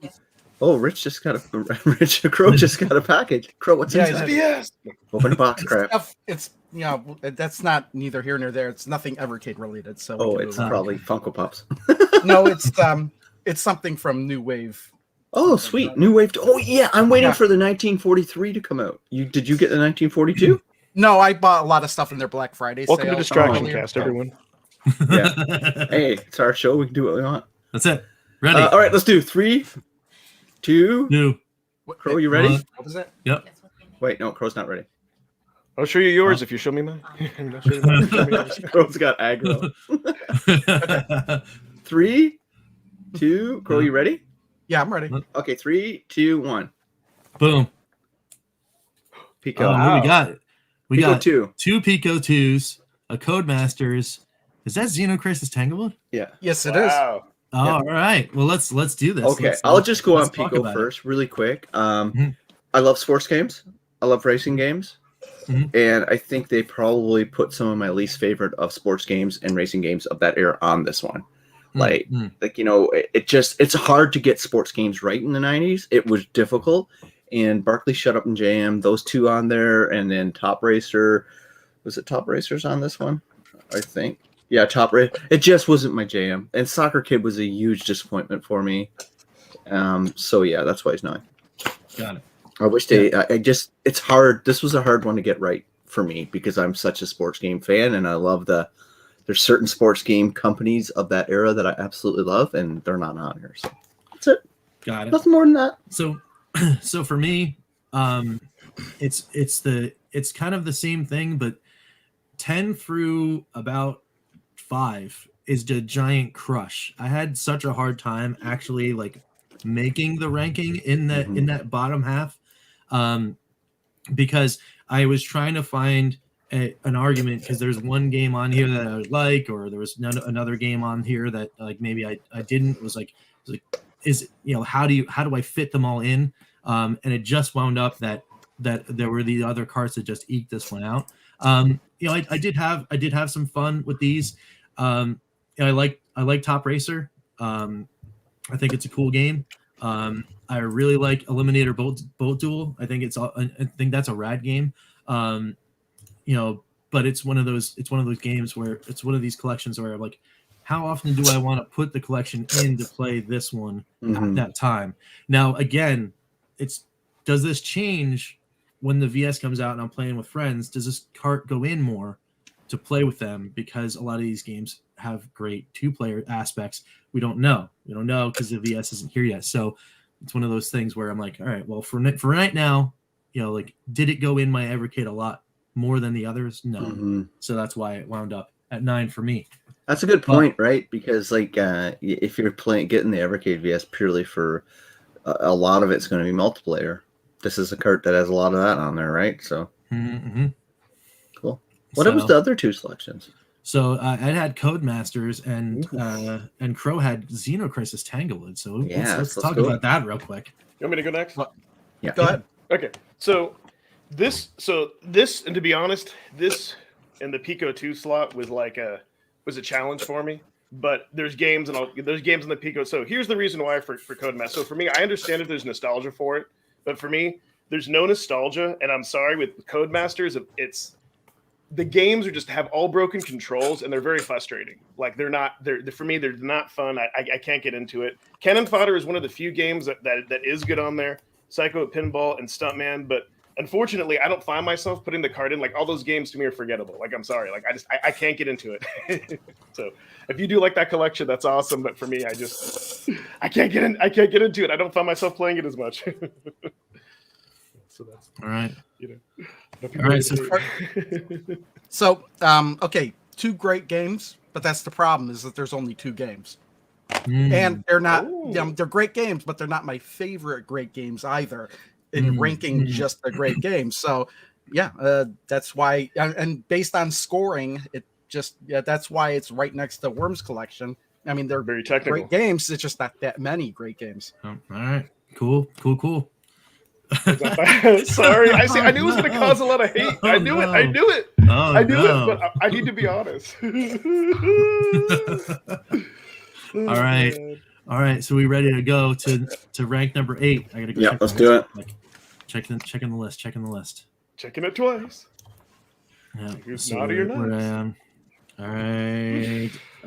Oh, Rich Crow just got a package. Crow, what's inside? Yes. Open a box, crap. It's that's not neither here nor there. It's nothing Evercade related. So it's probably Funko Pops. No, it's something from New Wave. Oh, sweet. New Wave. Oh, yeah. I'm waiting for the 1943 to come out. Did you get the 1942? No, I bought a lot of stuff in their Black Friday sale. Welcome to Distraction Cast, everyone. Yeah. Hey, it's our show. We can do what we want. That's it. Ready. All right, let's do 3, 2. Crow, you ready? What was it? Yep. Wait, no, Crow's not ready. I'll show you yours if you show me mine. Crow's got aggro. 3, 2. Crow, you ready? Yeah, I'm ready. Okay, 3, 2, 1. Boom. Pico. What we got? We Pico got 2. 2 Pico 2s, a Codemasters. Is that Xenocrisis Tanglewood? Yeah. Yes, it is. Oh, all right. Well, let's do this. Okay, I'll just go on Pico first, really quick. I love sports games. I love racing games. And I think they probably put some of my least favorite of sports games and racing games of that era on this one. It's hard to get sports games right in the 90s. It was difficult. And Barkley Shut Up and Jam, those two on there, and then Top Racer. Was it Top Racers on this one? I think. Yeah, Top Racer. It just wasn't my jam. And Soccer Kid was a huge disappointment for me. So yeah, that's why he's 9. Got it. I wish it's hard. This was a hard one to get right for me because I'm such a sports game fan, and I love there's certain sports game companies of that era that I absolutely love, and they're not on here. So that's it. Got it. Nothing more than that. So for me, it's kind of the same thing, but 10 through about 5 is the giant crush. I had such a hard time actually making the ranking in that bottom half, because I was trying to find an argument because there's one game on here that I would like, or there was another game on here that maybe I didn't. It was how do I fit them all in? And it just wound up that there were the other cards that just eked this one out. I did have some fun with these. I like Top Racer. I think it's a cool game. I really like Eliminator Boat Duel. I think that's a rad game. But it's one of those games where it's one of these collections where how often do I want to put the collection in to play this one Mhm. at that time? Now, again, does this change when the VS comes out and I'm playing with friends? Does this cart go in more to play with them? Because a lot of these games have great 2-player aspects. We don't know because the VS isn't here yet. So it's one of those things where I'm like, all right, well, for right now, like, did it go in my Evercade a lot more than the others? No. Mhm. So that's why it wound up at 9 for me. That's a good point, right? Because like if you're getting the Evercade VS purely for a lot of it's going to be multiplayer. This is a cart that has a lot of that on there, right? So Mm-hmm. cool. What was the other 2 selections? So it had Codemasters and Crow had Xenocrisis Tanglewood. So let's talk about that real quick. You want me to go next? Yeah. Go ahead. Okay. So this, and to be honest, this in the Pico 2 slot was a challenge for me. But there's games in the Pico. So here's the reason why for Codemaster. So for me, I understand if there's nostalgia for it, but for me, there's no nostalgia. And I'm sorry, with Codemasters, the games just have all broken controls and they're very frustrating. Like they're for me, they're not fun. I can't get into it. Cannon Fodder is one of the few games that is good on there. Psycho Pinball and Stuntman, but unfortunately, I don't find myself putting the card in. Like all those games to me are forgettable. Like I'm sorry, like I can't get into it. So if you do like that collection, that's awesome. But for me, I can't get into it. I don't find myself playing it as much. So that's all right. All right. So okay, 2 great games, but that's the problem is that there's only 2 games. And they're not they're great games, but they're not my favorite great games either in ranking just the great games. So yeah, that's why, and based on scoring, that's why it's right next to Worms collection. I mean, they're very technical great games. It's just not that many great games. Oh, all right, cool. Sorry, I knew it was going to cause a lot of hate. I knew it. I knew it, but I need to be honest. All right. So we ready to go to rank number 8? I gotta go. Yeah, let's do it. Checking the list. Checking it twice. Yeah. Who's naughty or where I nice? am. All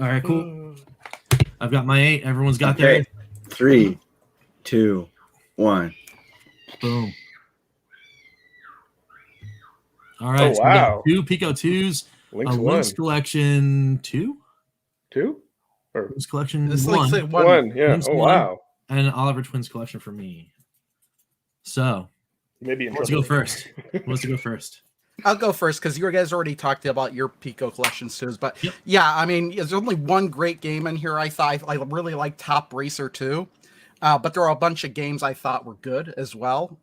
right. Cool. I've got my 8. Everyone's got their 3, 2, 1. Boom. All right. Oh, so wow. we got 2 Pico 2s. Link's collection 2. 2? Or Link's collection This 1. like one? Yeah. Link's Oh 1, wow. and Oliver Twins collection for me. So Maybe who wants to go first? I'll go first because you guys already talked about your Pico collections too. But Yep. yeah, I mean, there's only one great game in here. I thought I really like Top Racer 2. But there are a bunch of games I thought were good as well.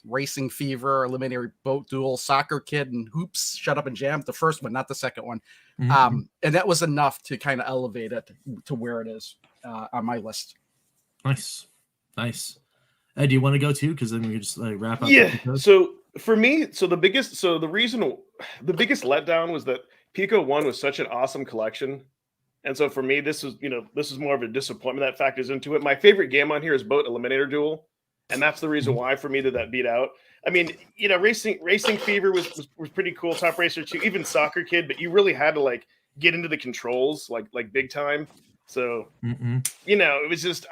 Racing Fever, Eliminator Boat Duel, Soccer Kid, and Hoops, Shut Up and Jam. The first one, not the second one. Mm-hmm. And that was enough to kind of elevate it to where it is on my list. Nice. Ed, do you want to go too? Because then we can just wrap up. Yeah. So for me, the biggest letdown was that Pico 1 was such an awesome collection. And so for me, this is more of a disappointment that factors into it. My favorite game on here is Boat Eliminator Duel. And that's the reason why for me that beat out. I mean, Racing Fever was pretty cool. Top Racer 2, even Soccer Kid, but you really had to get into the controls like big time. So, it was just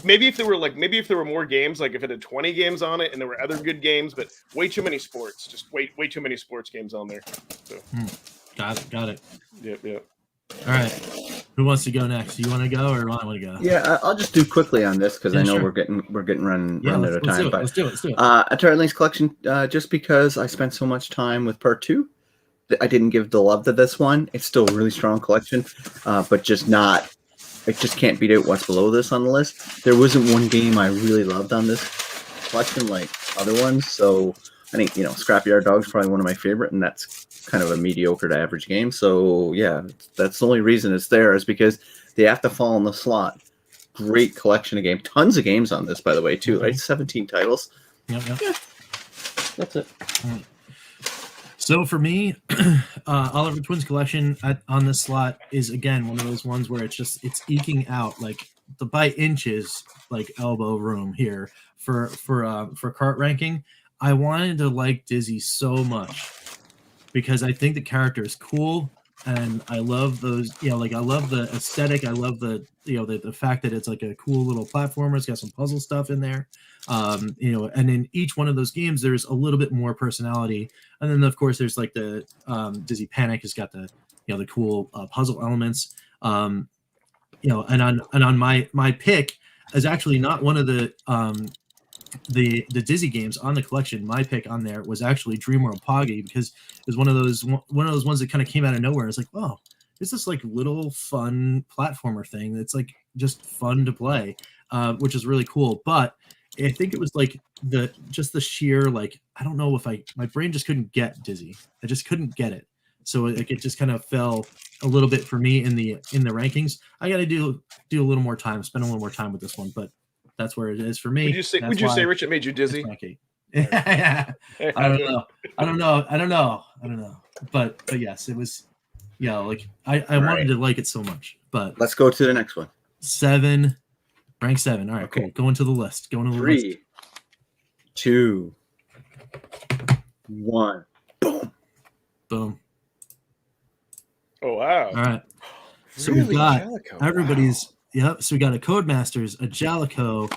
maybe if there were more games, like if it had 20 games on it and there were other good games, but way too many sports, just way too many sports games on there. So. Got it. Yep. All right. Who wants to go next? You want to go or I want to go? Yeah, I'll just do quickly on this because I know sure. we're getting run out of time. Let's do it. Atari Link's collection, just because I spent so much time with part 2, I didn't give the love to this one. It's still a really strong collection, but just not. It just can't beat out what's below this on the list. There wasn't one game I really loved on this collection like other ones, so I think Scrapyard Dog's probably one of my favorite, and that's kind of a mediocre to average game. So yeah, that's the only reason it's there is because they have to fall in the slot. Great collection of games, tons of games on this, by the way, too. Right, 17 titles. Yep. Yeah, that's it. So for me, Oliver Twins collection on this slot is again one of those ones where it's eking out by inches, elbow room here for cart ranking. I wanted to like Dizzy so much because I think the character is cool. and I love those. Like I love the aesthetic. I love the the fact that it's like a cool little platformer. It's got some puzzle stuff in there. And in each one of those games, there's a little bit more personality. And then of course there's like the Dizzy Panic has got the the cool puzzle elements. And on my pick is actually not one of the Dizzy games on the collection. My pick on there was actually Dreamworld Poggy, because it was one of those ones that kind of came out of nowhere. It's like, oh, it's this like little fun platformer thing that's like just fun to play, which is really cool. But I think it was like the sheer, like, I don't know if my brain just couldn't get Dizzy. I just couldn't get it. So it just kind of fell a little bit for me in the rankings. I got to do a little more time, spend a little more time with this one, but that's where it is for me. Would you say, Rich, it made you dizzy? I don't know. But yes, it was. Yeah, like I wanted to like it so much. But let's go to the next one. 7, rank 7. All right, Okay. cool. Going to the list. 3, 2, 1. Boom. Boom. Oh wow! All right. So Really? we've got Jellicoe, everybody's. wow. Yep. So we got a Codemasters, a Jellicoe,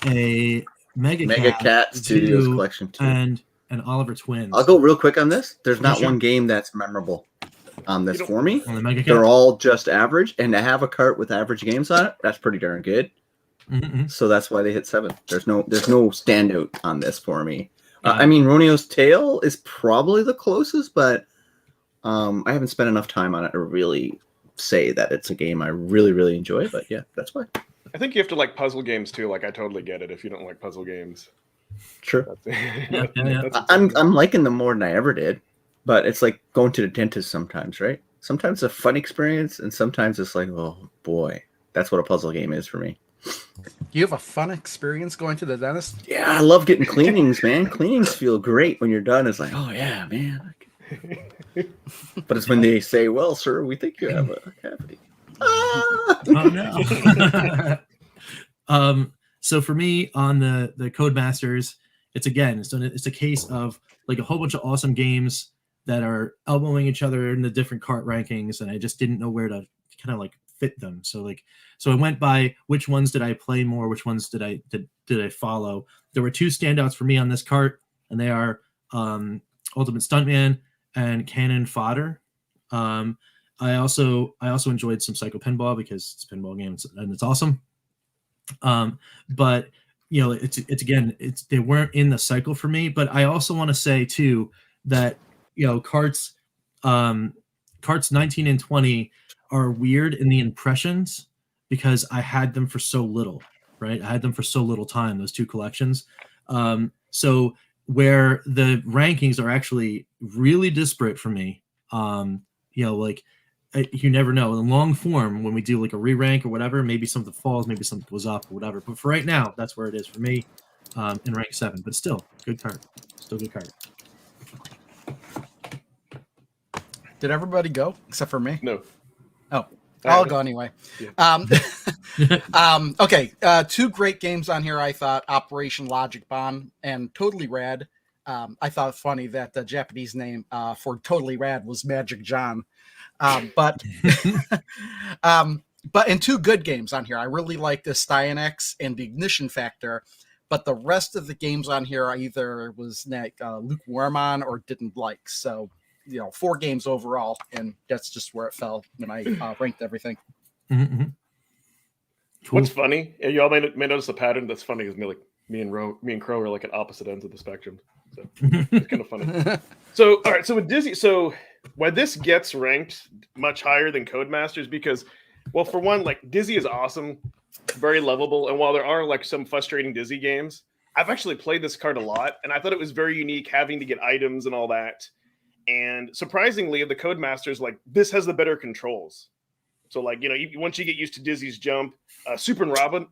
a Mega Cat Studios Zoo, Collection 2. and an Oliver Twins. I'll go real quick on this. There's not Sure. one game that's memorable on this for me. On the Mega Cat. They're all just average, and to have a cart with average games on it, that's pretty darn good. Mm-hmm. So that's why they hit 7. There's no standout on this for me. Yeah. I mean, Roneo's Tale is probably the closest, but I haven't spent enough time on it to really say that it's a game I really, really enjoy. But yeah, that's why. I think you have to like puzzle games too. Like I totally get it if you don't like puzzle games. Sure. Yeah. I'm liking them more than I ever did, but it's like going to the dentist sometimes, right? Sometimes it's a fun experience, and sometimes it's like, oh boy, that's what a puzzle game is for me. You have a fun experience going to the dentist? Yeah, I love getting cleanings, man. Cleanings feel great when you're done. It's like, oh yeah, man. But it's when they say, well, sir, we think you have a cavity. Oh no. So for me on the Codemasters, it's a case of like a whole bunch of awesome games that are elbowing each other in the different cart rankings, and I just didn't know where to kind of like fit them. So I went by which ones did I play more, which ones did I follow. There were 2 standouts for me on this cart, and they are Ultimate Stuntman and Cannon Fodder. I also enjoyed some Psycho Pinball because it's a pinball game and it's awesome. But it's they weren't in the cycle for me. But I also want to say too that carts 19 and 20 are weird in the impressions because I had them for so little, right? I had them for so little time, those 2 collections. So where the rankings are actually really disparate for me, you never know. In long form, when we do like a re-rank or whatever, maybe something falls, maybe something goes up or whatever. But for right now, that's where it is for me in rank 7. But still, good card. Still good card. Did everybody go except for me? No. Oh, I'll go anyway. Yeah. Okay. 2 great games on here. I thought Operation Logic Bomb and Totally Rad. I thought it funny that the Japanese name for Totally Rad was Magic John. But in 2 good games on here, I really like the Styanex and the Ignition Factor. But the rest of the games on here, I either was lukewarm on or didn't like. So, 4 games overall, and that's just where it fell when I ranked everything. Mm-hmm. Cool. What's funny? And you all may notice a pattern that's funny is me and Crow are like at opposite ends of the spectrum. So it's kind of funny. So all right, so with Dizzy, so why this gets ranked much higher than Codemasters because, well, for one, like Dizzy is awesome, very lovable, and while there are like some frustrating Dizzy games, I've actually played this card a lot, and I thought it was very unique having to get items and all that. And surprisingly, the Codemasters, like this has the better controls. So like, once you get used to Dizzy's jump, Super Robin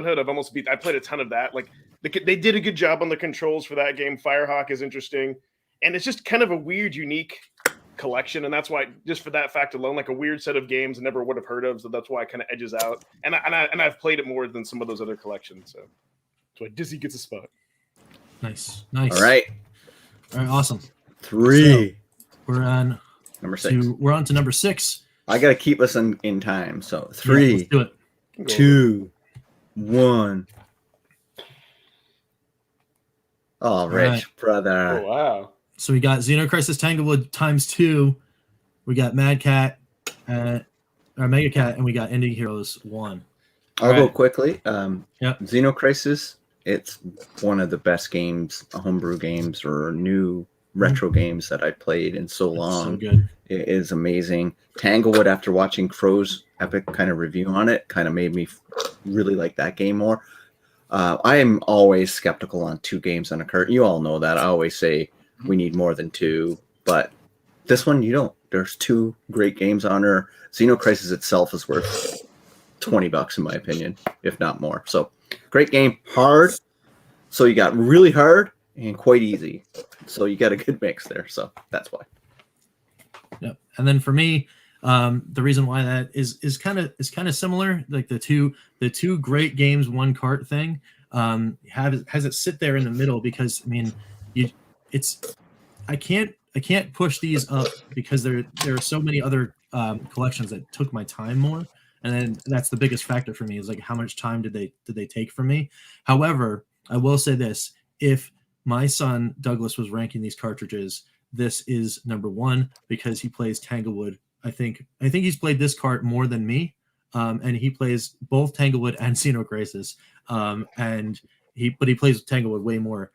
Hood, I played a ton of that. Like they did a good job on the controls for that game. Firehawk is interesting. And it's just kind of a weird, unique collection. And that's why, just for that fact alone, like a weird set of games I never would have heard of. So that's why it kind of edges out. And I've played it more than some of those other collections. So that's why Dizzy gets a spot. Nice. All right. Awesome. 3. So we're on Number 6. So we're on to number 6. I got to keep us in time. So Yeah, 3, let's do it. 2, 1. Oh, Rich, right. brother. Oh wow. So we got Xenocrisis Tanglewood ×2. We got Mad Cat, or Mega Cat, and we got Indie Heroes 1. I'll go Right. quickly. Yep. Xenocrisis, it's one of the best games, homebrew games or new retro games that I played in so long. So good. It is amazing. Tanglewood, after watching Crow's epic kind of review on it, kind of made me really like that game more. I am always skeptical on 2 games on a cart. You all know that. I always say we need more than 2, but this one you don't. There's 2 great games on her. Xenocrisis itself is worth $20 in my opinion, if not more. So great game, hard. So you got really hard and quite easy. So you got a good mix there. So that's why. Yep. And then for me, the reason why that is kind of similar, like the two great games, one cart thing, has it sit there in the middle because I mean, I can't push these up because there are so many other collections that took my time more, and then that's the biggest factor for me is like how much time did they take from me. However, I will say this: if my son Douglas was ranking these cartridges, this is number 1 because he plays Tanglewood. I think he's played this cart more than me, and he plays both Tanglewood and Xenocrisis, and he plays Tanglewood way more.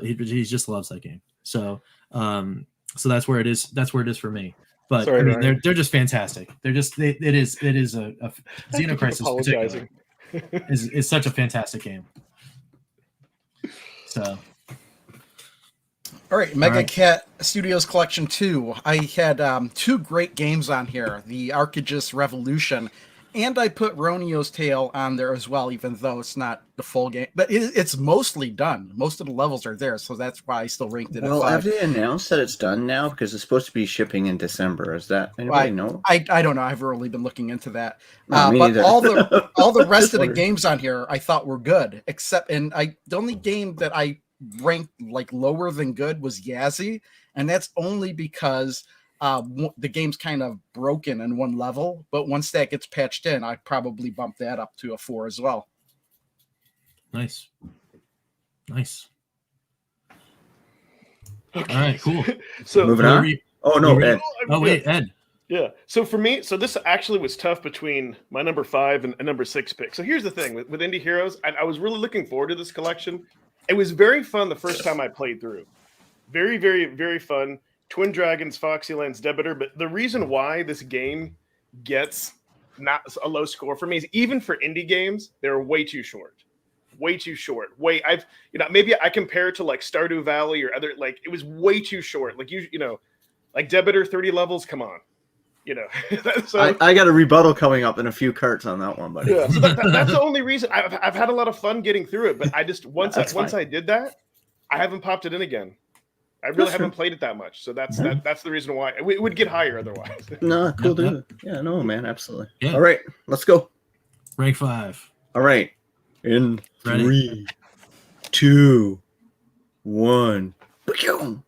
He just loves that game. So that's where it is. That's where it is for me. But Sorry, I mean, Ryan. they're just fantastic. It is a Xenocrisis Apologizing. is such a fantastic game. So. All right, Mega right. Cat Studios Collection 2. I had 2 great games on here, the Archegis Revolution, and I put Roneo's Tale on there as well, even though it's not the full game. But it's mostly done. Most of the levels are there, so that's why I still ranked it at 5. Well, have they announced that it's done now? Because it's supposed to be shipping in December. Is that anybody know? I don't know. I've really been looking into that. No, me But neither. all the rest Just of the wondering. games on here I thought were good, except the only game that I ranked like lower than good was Yazzie, and that's only because the game's kind of broken in one level, but once that gets patched in, I'd probably bump that up to a 4 as well. Nice. All right, cool. So Moving Where on. were you- Oh no, you Ed. Oh wait, Ed. Yeah. So for me, this actually was tough between my number 5 and number 6 pick. So here's the thing with Indie Heroes, I was really looking forward to this collection. It was very fun the first time I played through. Very, very, very fun. Twin Dragons, Foxylands, Debitor. But the reason why this game gets not a low score for me is even for indie games, they're way too short. Way too short. Maybe I compare it to like Stardew Valley or other, like it was way too short. Like like Debitor 30 levels, come on. So I got a rebuttal coming up in a few carts on that one, buddy. yeah, so that's the only reason I've had a lot of fun getting through it. But I just once I did that, I haven't popped it in again. I really haven't played it that much, so that's the reason why it would get higher otherwise. No, cool Yep, dude. Yeah, no, man, absolutely. Yeah. All right, let's go. Rank 5. All right, in Ready? 3, 2, 1. Boom.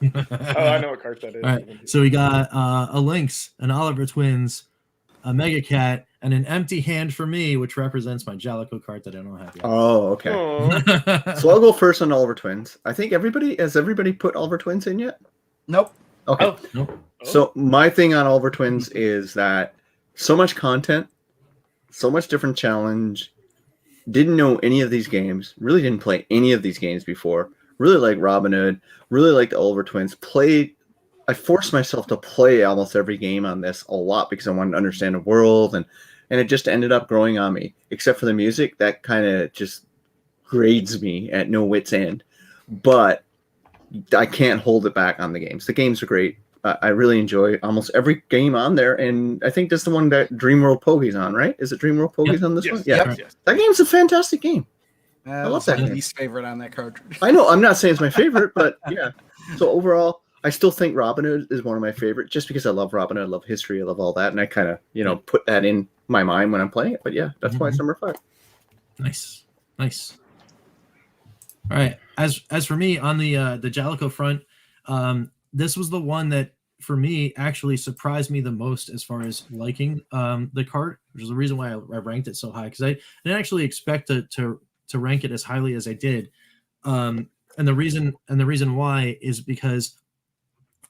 Oh, I know what cart that is. All right, so we got a Lynx, an Oliver Twins, a Mega Cat, and an empty hand for me, which represents my Jalico cart that I don't have yet. Oh, okay. Aw. So I'll go first on Oliver Twins. I think has everybody put Oliver Twins in yet? Nope. Okay. Oh. Nope. So my thing on Oliver Twins is that so much content, so much different challenge. Didn't know any of these games. Really didn't play any of these games before. Really like Robin Hood. Really like the Oliver Twins. I forced myself to play almost every game on this a lot because I wanted to understand the world, and it just ended up growing on me. Except for the music, that kind of just grades me at no wit's end. But I can't hold it back on the games. The games are great. I really enjoy almost every game on there, and I think that's the one that Dreamworld Pogi's on, right? Is it Dreamworld Pogi's on this one? Yeah. Yes. That game's a fantastic game. I love love that my game. least favorite on that cartridge. I know. I'm not saying it's my favorite, but yeah. So overall, I still think Robin Hood is one of my favorites, just because I love Robin Hood, I love history, I love all that, and I kind of, put that in my mind when I'm playing it. But yeah, that's why it's number 5. Nice. All right. As for me on the Jalico front, This was the one that for me actually surprised me the most as far as liking the cart, which is the reason why I ranked it so high, because I didn't actually expect to rank it as highly as I did. And the reason why is because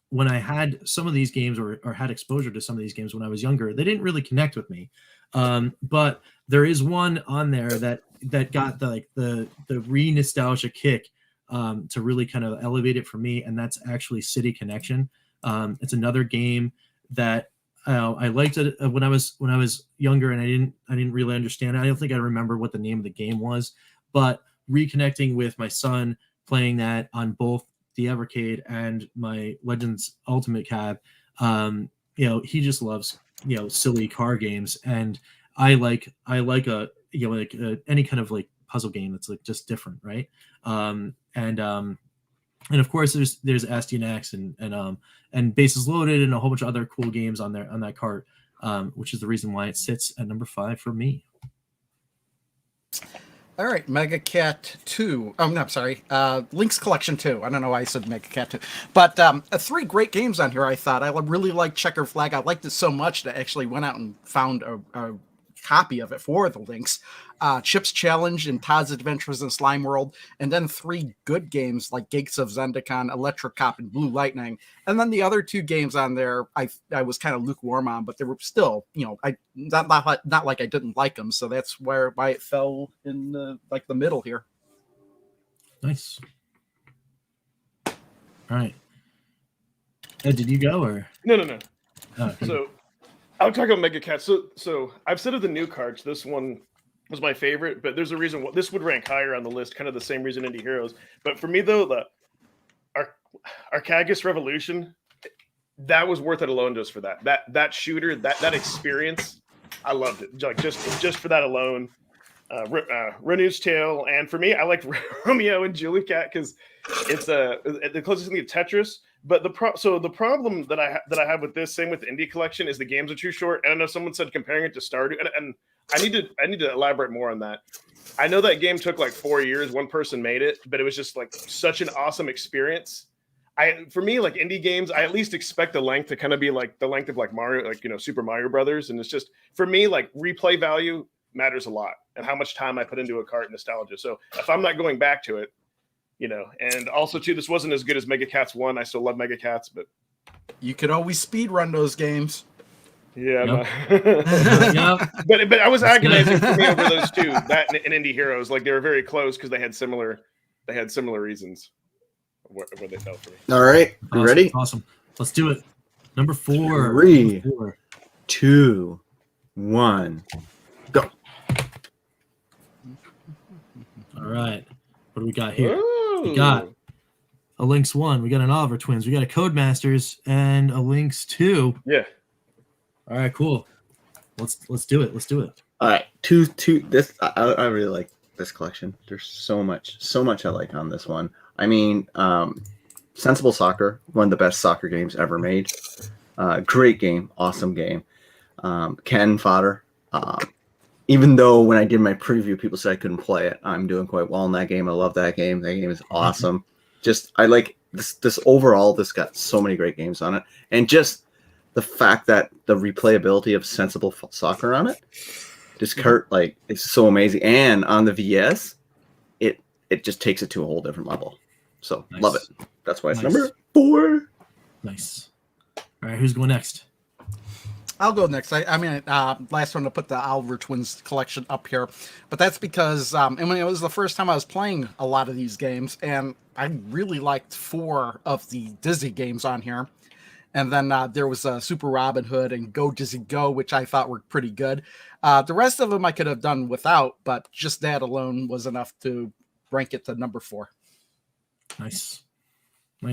when I had some of these games or had exposure to some of these games when I was younger, they didn't really connect with me. But there is one on there that got the re-nostalgia kick to really kind of elevate it for me, and that's actually City Connection. It's another game that I liked it when I was younger, and I didn't really understand it. I don't think I remember what the name of the game was, but reconnecting with my son, playing that on both the Evercade and my Legends Ultimate Cab, he just loves silly car games, and I like a any kind of like puzzle game that's like just different, right? And of course there's SDNX and Bases Loaded and a whole bunch of other cool games on that cart, which is the reason why it sits at number 5 for me. All right, Mega Cat 2. Oh, no, I'm sorry. Link's Collection 2. I don't know why I said Mega Cat 2. But 3 great games on here, I thought. I really liked Checker Flag. I liked it so much that I actually went out and found a copy of it for the Links. Chip's Challenge and Todd's Adventures in Slime World. And then 3 good games like Gates of Zendikon, Electric Cop, and Blue Lightning. And then the other 2 games on there, I was kind of lukewarm on, but they were still, not like I didn't like them. So that's why it fell in the middle here. Nice. All right. Ed, did you go or No. Oh, okay. So I'll talk about Mega Cat. So I've said of the new carts, this one was my favorite, but there's a reason why this would rank higher on the list, kind of the same reason Indie Heroes. But for me though, the Arcagus Revolution, that was worth it alone just for that shooter, that experience. I loved it. Like just for that alone. Renu's Tale, and for me, I like Romeo and Julie Cat because it's the closest thing to Tetris. But the problem that I have with this, same with the Indie Collection, is the games are too short. And I know someone said comparing it to Stardew, and I need to elaborate more on that. I know that game took like 4 years. One person made it, but it was just like such an awesome experience. For me, like indie games, I at least expect the length to kind of be like the length of like Mario, like Super Mario Brothers, and it's just for me like replay value matters a lot, and how much time I put into a cart nostalgia. So if I'm not going back to it, and also too, this wasn't as good as Mega Cats 1. I still love Mega Cats, but you could always speed run those games. Yeah, Yep. but I was agonizing for me over those 2. That and Indie Heroes, like they were very close because they had similar reasons where they fell for me. All right, you ready? Awesome. Let's do it. Number 4. 3, Number 4. 2, 1, go. All right. What do we got here? Ooh. We got a Lynx 1. We got an Oliver Twins. We got a Codemasters and a Lynx 2. Yeah. All right, cool. Let's do it. Let's do it. All right, two. This I really like this collection. There's so much I like on this one. I mean, Sensible Soccer, one of the best soccer games ever made. Great game, awesome game. Cannon Fodder. Even though when I did my preview, people said I couldn't play it, I'm doing quite well in that game. I love that game. That game is awesome. Just I like this overall. This got so many great games on it, and just the fact that the replayability of Sensible Soccer on it, this cart like is so amazing. And on the VS, it just takes it to a whole different level. So Nice. Love it. That's why it's Nice. number 4. Nice. All right, who's going next? I'll go next. I mean, last one to put the Oliver Twins collection up here, but that's because and when it was the first time I was playing a lot of these games, and I really liked 4 of the Dizzy games on here. And then there was Super Robin Hood and Go Dizzy Go, which I thought were pretty good. The rest of them I could have done without, but just that alone was enough to rank it to number 4. Nice. All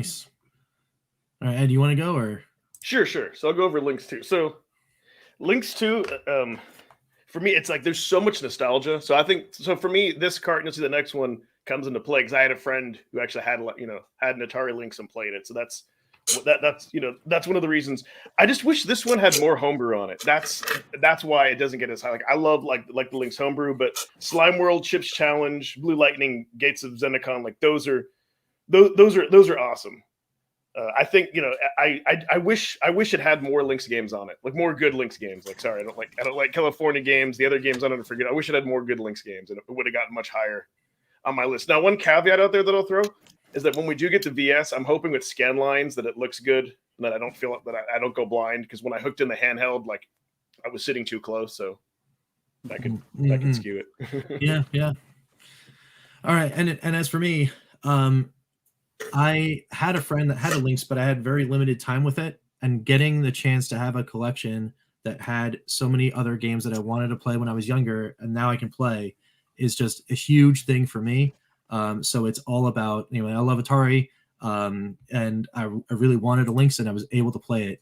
right, Ed, you want to go or? Sure. So I'll go over Lynx 2. So Lynx 2, for me, it's like there's so much nostalgia. So I think for me, this cart, and you'll see the next one comes into play because I had a friend who actually had an Atari Lynx and played it. So that's one of the reasons. I just wish this one had more homebrew on it. That's why it doesn't get as high. Like I love like the Lynx homebrew, but Slime World, Chips Challenge, Blue Lightning, Gates of Zendikon, like those are awesome. I think I wish it had more Lynx games on it, like more good Lynx games. Like, sorry, I don't like California games. The other games I don't forget. I wish it had more good Lynx games, and it would have gotten much higher on my list. Now, one caveat out there that I'll throw is that when we do get the VS, I'm hoping with scan lines that it looks good and that I don't feel that I don't go blind, because when I hooked in the handheld, like I was sitting too close, so that could skew it. Yeah. All right, and as for me, I had a friend that had a Lynx, but I had very limited time with it, and getting the chance to have a collection that had so many other games that I wanted to play when I was younger, and now I can play, is just a huge thing for me. So it's all about, I love Atari, and I really wanted a Lynx, and I was able to play it.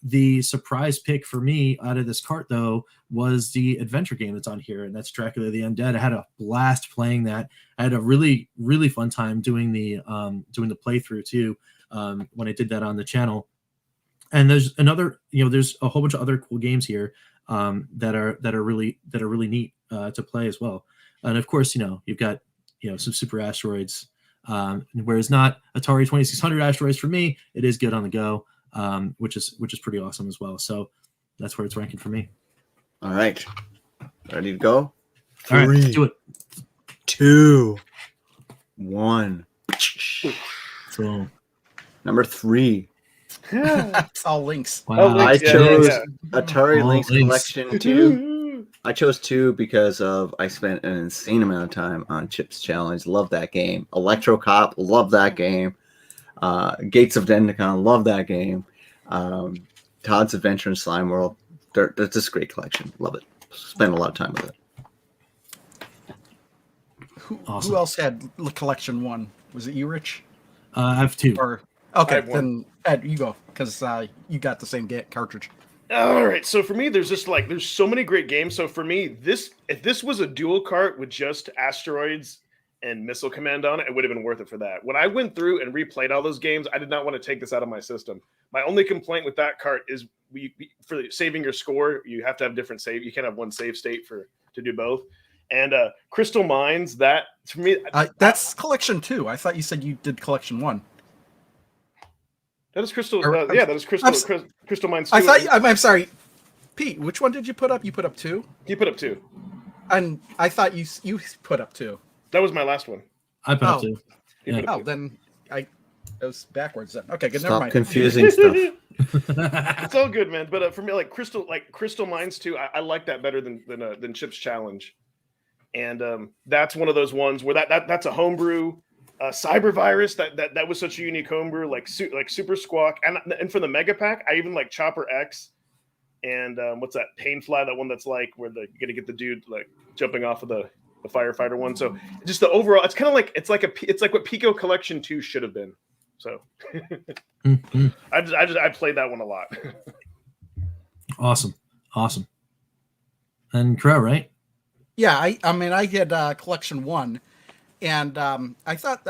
The surprise pick for me out of this cart, though, was the adventure game that's on here, and that's Dracula the Undead. I had a blast playing that. I had a really, really fun time doing the playthrough too, when I did that on the channel. And there's there's a whole bunch of other cool games here that are really neat to play as well. And of course, you've got some Super Asteroids, whereas not Atari 2600 Asteroids for me. It is good on the go. Which is pretty awesome as well. So that's where it's ranking for me. All right. Ready to go? All right, let's do it. 2, 1. So Number 3. It's all Lynx. wow. I chose yeah. Atari All Lynx Lynx. Collection 2. I chose 2 because I spent an insane amount of time on Chips Challenge. Love that game. Electro Cop. Love that game. Gates of Dendicon, love that game. Todd's Adventure in Slime World, that's just a great collection. Love it. Spent a lot of time with it. Awesome. Who else had Collection 1? Was it you, Rich? I have 2. Or I okay, have one. then Ed, you go, because you got the same cartridge. All right, so for me, there's so many great games. So for me, if this was a dual cart with just Asteroids and Missile Command on it, it would have been worth it for that. When I went through and replayed all those games, I did not want to take this out of my system. My only complaint with that cart is for saving your score, you have to have different save. You can't have one save state to do both. And Crystal Mines, that for me, that's Collection 2. I thought you said you did Collection 1. That is Crystal. Or- Yeah, that is Crystal Mines 2. I'm sorry, Pete. Which one did you put up? You put up 2, He put up 2. and I thought you put up 2. That was my last one. I put up Oh. 2. He Yeah. put up Oh, 2. then it was backwards. Then okay, good. Never Stop mind. confusing stuff. It's all good, man. But for me, Crystal Mines 2, I like that better than Chips Challenge. And that's one of those ones where that's a homebrew cyber virus that was such a unique homebrew, like Super Squawk, and for the Mega Pack, I even like Chopper X and what's that Painfly, that one that's like where you got to get the dude like jumping off of the firefighter one. So just the overall, it's kind of like it's like what Pico Collection 2 should have been. So Mhm. I played that one a lot. Awesome. And Crow, right? Yeah, I mean, I had Collection 1, and I thought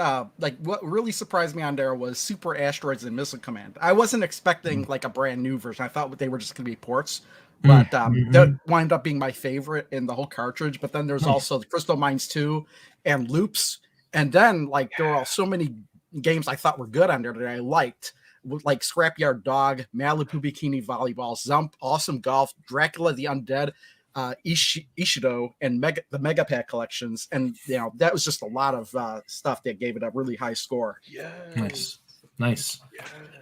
what really surprised me on there was Super Asteroids and Missile Command. I wasn't expecting like a brand new version. I thought they were just going to be ports, but that wound up being my favorite in the whole cartridge. But then there's also the Crystal Mines 2 and Loops, and then like there were so many games I thought were good on there that I liked, like Scrapyard Dog, Malibu Bikini Volleyball, Zump, Awesome Golf, Dracula the Undead, Ishido, and the Mega Pack collections, and that was just a lot of stuff that gave it a really high score. Yeah. Nice. Yes.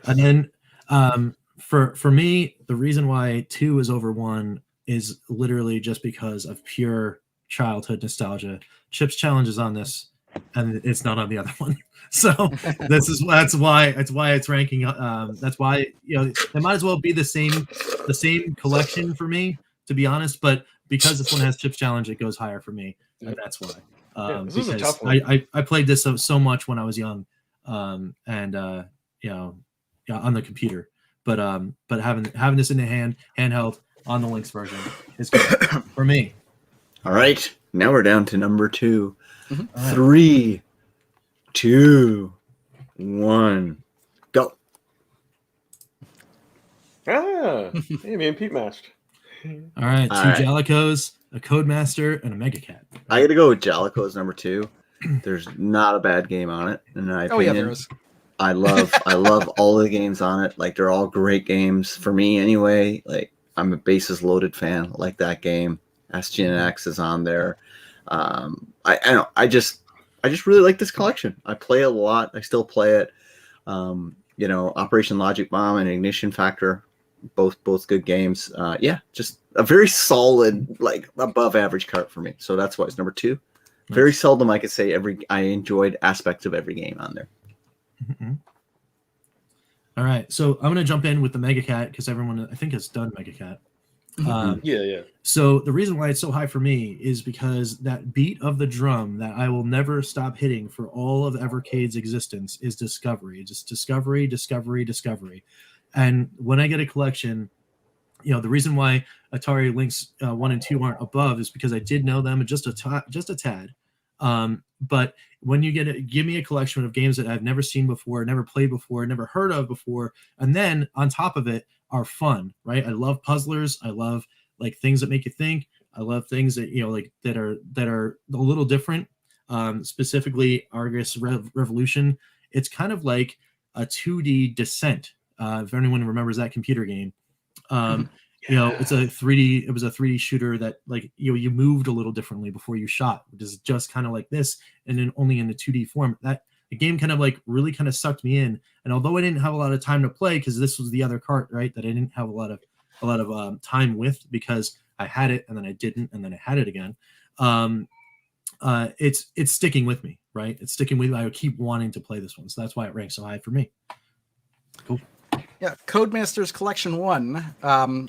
And then for me, the reason why 2 is over 1 is literally just because of pure childhood nostalgia. Chips Challenge is on this, and it's not on the other one. So that's why it's ranking. That's why it might as well be the same collection for me, to be honest. But because this one has Chips Challenge, it goes higher for me, and that's why. This is a Because tough one. I played this so much when I was young, and on the computer. But having this in the handheld on the Lynx version is good for me. All right. Now we're down to number 2. Mhm. All right. 3, 2, 1, go. Hey, me and Pete matched. All right, 2 All right. Jalicos, a Codemaster, and a Mega Cat. I got to go with Jalico's number 2. There's not a bad game on it, in my Oh yeah, opinion. there is. I love all the games on it. Like they're all great games for me anyway. Like I'm a bases loaded fan. I like that game. SGNX is on there. I don't. I just really like this collection. I play it a lot. I still play it. Operation Logic Bomb and Ignition Factor, both good games. Just a very solid, like above average cart for me. So that's why it's number 2. Nice. Very seldom I could say I enjoyed aspects of every game on there. Mm-hmm. All right, so I'm gonna jump in with the Mega Cat because everyone I think has done Mega Cat. Yeah. So the reason why it's so high for me is because that beat of the drum that I will never stop hitting for all of Evercade's existence is discovery. Just discovery. And when I get a collection, the reason why Atari Lynx 1 and 2 aren't above is because I did know them just a tad. But when you give me a collection of games that I've never seen before, never played before, never heard of before, and then on top of it are fun, right? I love puzzlers. I love like things that make you think. I love things that that are a little different. Specifically, Argus Revolution. It's kind of like a 2D Descent. If anyone remembers that computer game. It's a 3D. It was a 3D shooter that you moved a little differently before you shot, which is just kind of like this, and then only in the 2D form. That the game kind of really kind of sucked me in. And although I didn't have a lot of time to play because this was the other cart, right, that I didn't have a lot of time with because I had it and then I didn't and then I had it again. It's sticking with me, right? It's sticking with me. I would keep wanting to play this one, so that's why it ranks so high for me. Cool. Yeah, Codemasters Collection 1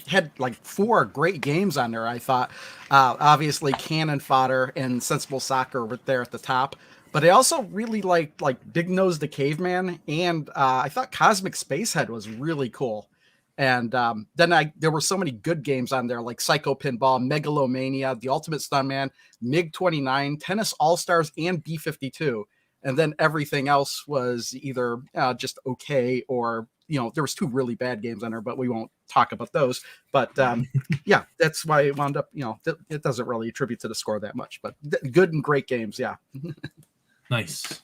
had like 4 great games on there, I thought. Obviously, Cannon Fodder and Sensible Soccer were there at the top. But I also really liked Big Nose the Caveman, and I thought Cosmic Spacehead was really cool. And then there were so many good games on there, like Psycho Pinball, Megalomania, The Ultimate Stuntman, MiG-29, Tennis All-Stars, and B-52. And then everything else was either just okay or there was 2 really bad games on there, but we won't talk about those. But yeah, that's why it wound up, it doesn't really attribute to the score that much, but good and great games. Yeah. Nice.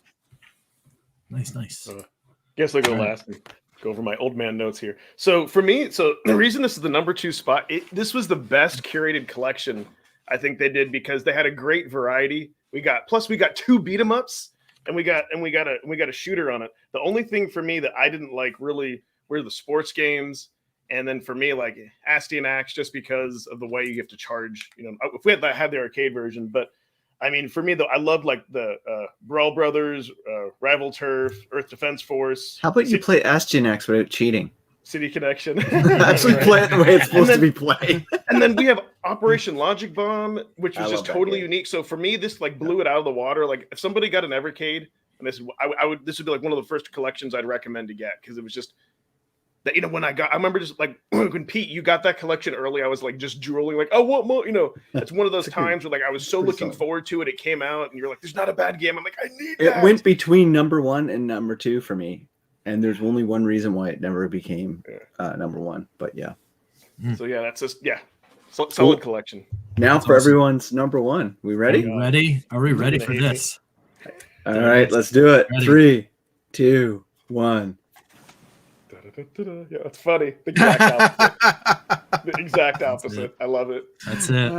Guess I'll go last and go over my old man notes here. So for me, the reason this is the number 2 spot, this was the best curated collection I think they did because they had a great variety. We got 2 beat 'em ups. And we got a shooter on it. The only thing for me that I didn't like really were the sports games, and then for me like Asti and Axe just because of the way you have to charge. If we had the arcade version, but I mean for me though, I loved like the Brawl Brothers, Rival Turf, Earth Defense Force. How about you play Asti and Axe without cheating? City Connection. Actually play it the way it's supposed to be played. And then we have Operation Logic Bomb, which was just totally unique. So for me, this blew it out of the water. Like if somebody got an Evercade, and this would be like one of the first collections I'd recommend to get because it was just that I remember just like when Pete, you got that collection early, I was like just drooling, like, oh what more? It's one of those times where like I was so looking forward to it. It came out, and you're like, there's not a bad game. I'm like, I need that. It went between number 1 and number 2 for me. And there's only one reason why it never became number 1, but yeah. So yeah, that's just solid collection. Now that's for awesome. Everyone's number 1. We ready? Are we ready for this? All right, let's do it. Ready. 3, 2, 1. Yeah, that's funny. The exact opposite. The exact opposite. I love it. That's it.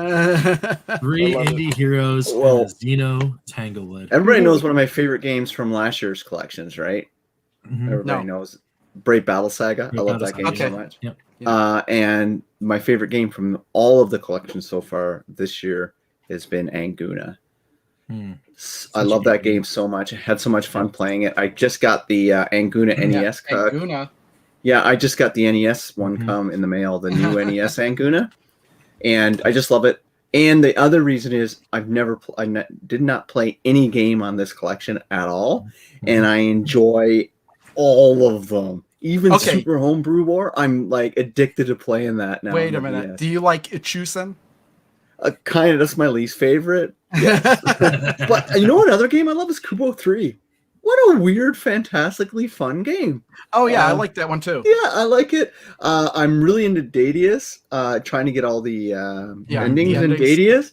3 indie heroes. Well, Xeno Tanglewood. Everybody knows one of my favorite games from last year's collections, right? Mm-hmm. Everybody knows Brave Battle Saga. I love that game so much. Yep. And my favorite game from all of the collections so far this year has been Anguna. I love that game so much. I had so much fun playing it. I just got the Anguna NES card. Anguna. Yeah, I just got the NES one come in the mail, the new NES Anguna, and I just love it. And the other reason is I did not play any game on this collection at all, and I enjoy all of them. Even Super Homebrew War, I'm like addicted to playing that now. Wait a minute. Do you like Ichusen? Kind of. That's my least favorite. Yes. But you know what other game I love is Kubo 3. What a weird, fantastically fun game. Oh, yeah. I like that one, too. Yeah, I like it. I'm really into Dadius, trying to get all the endings in Dadius,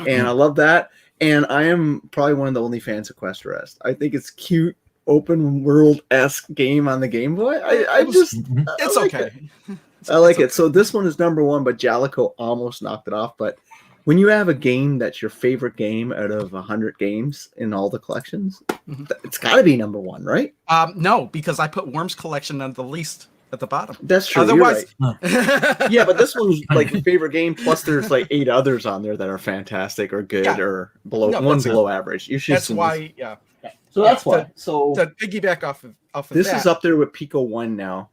and I love that. And I am probably one of the only fans of Quest Rest. I think it's cute open world-esque game on the Game Boy. It's like okay. I like It's it. okay. So this one is number one, but Jalico almost knocked it off. But when you have a game that's your favorite game out of 100 games in all the collections, it's got to be number one, right? No, because I put Worms Collection on the least at the bottom. That's true. Otherwise, you're right. Yeah, but this one's like your favorite game. Plus, there's like 8 others on there that are fantastic or good or below below average. You should. That's why, yeah. So that's why. So to piggyback off of this that, is up there with Pico 1 now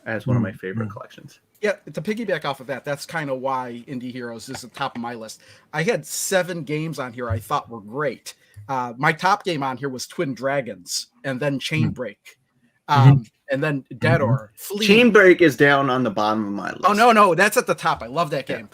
as one of my favorite collections. Yeah, to piggyback off of that, that's kind of why Indie Heroes is at the top of my list. I had 7 games on here I thought were great. My top game on here was Twin Dragons, and then Chainbreak, and then Dead or Flee. Chainbreak is down on the bottom of my list. Oh no, that's at the top. I love that game.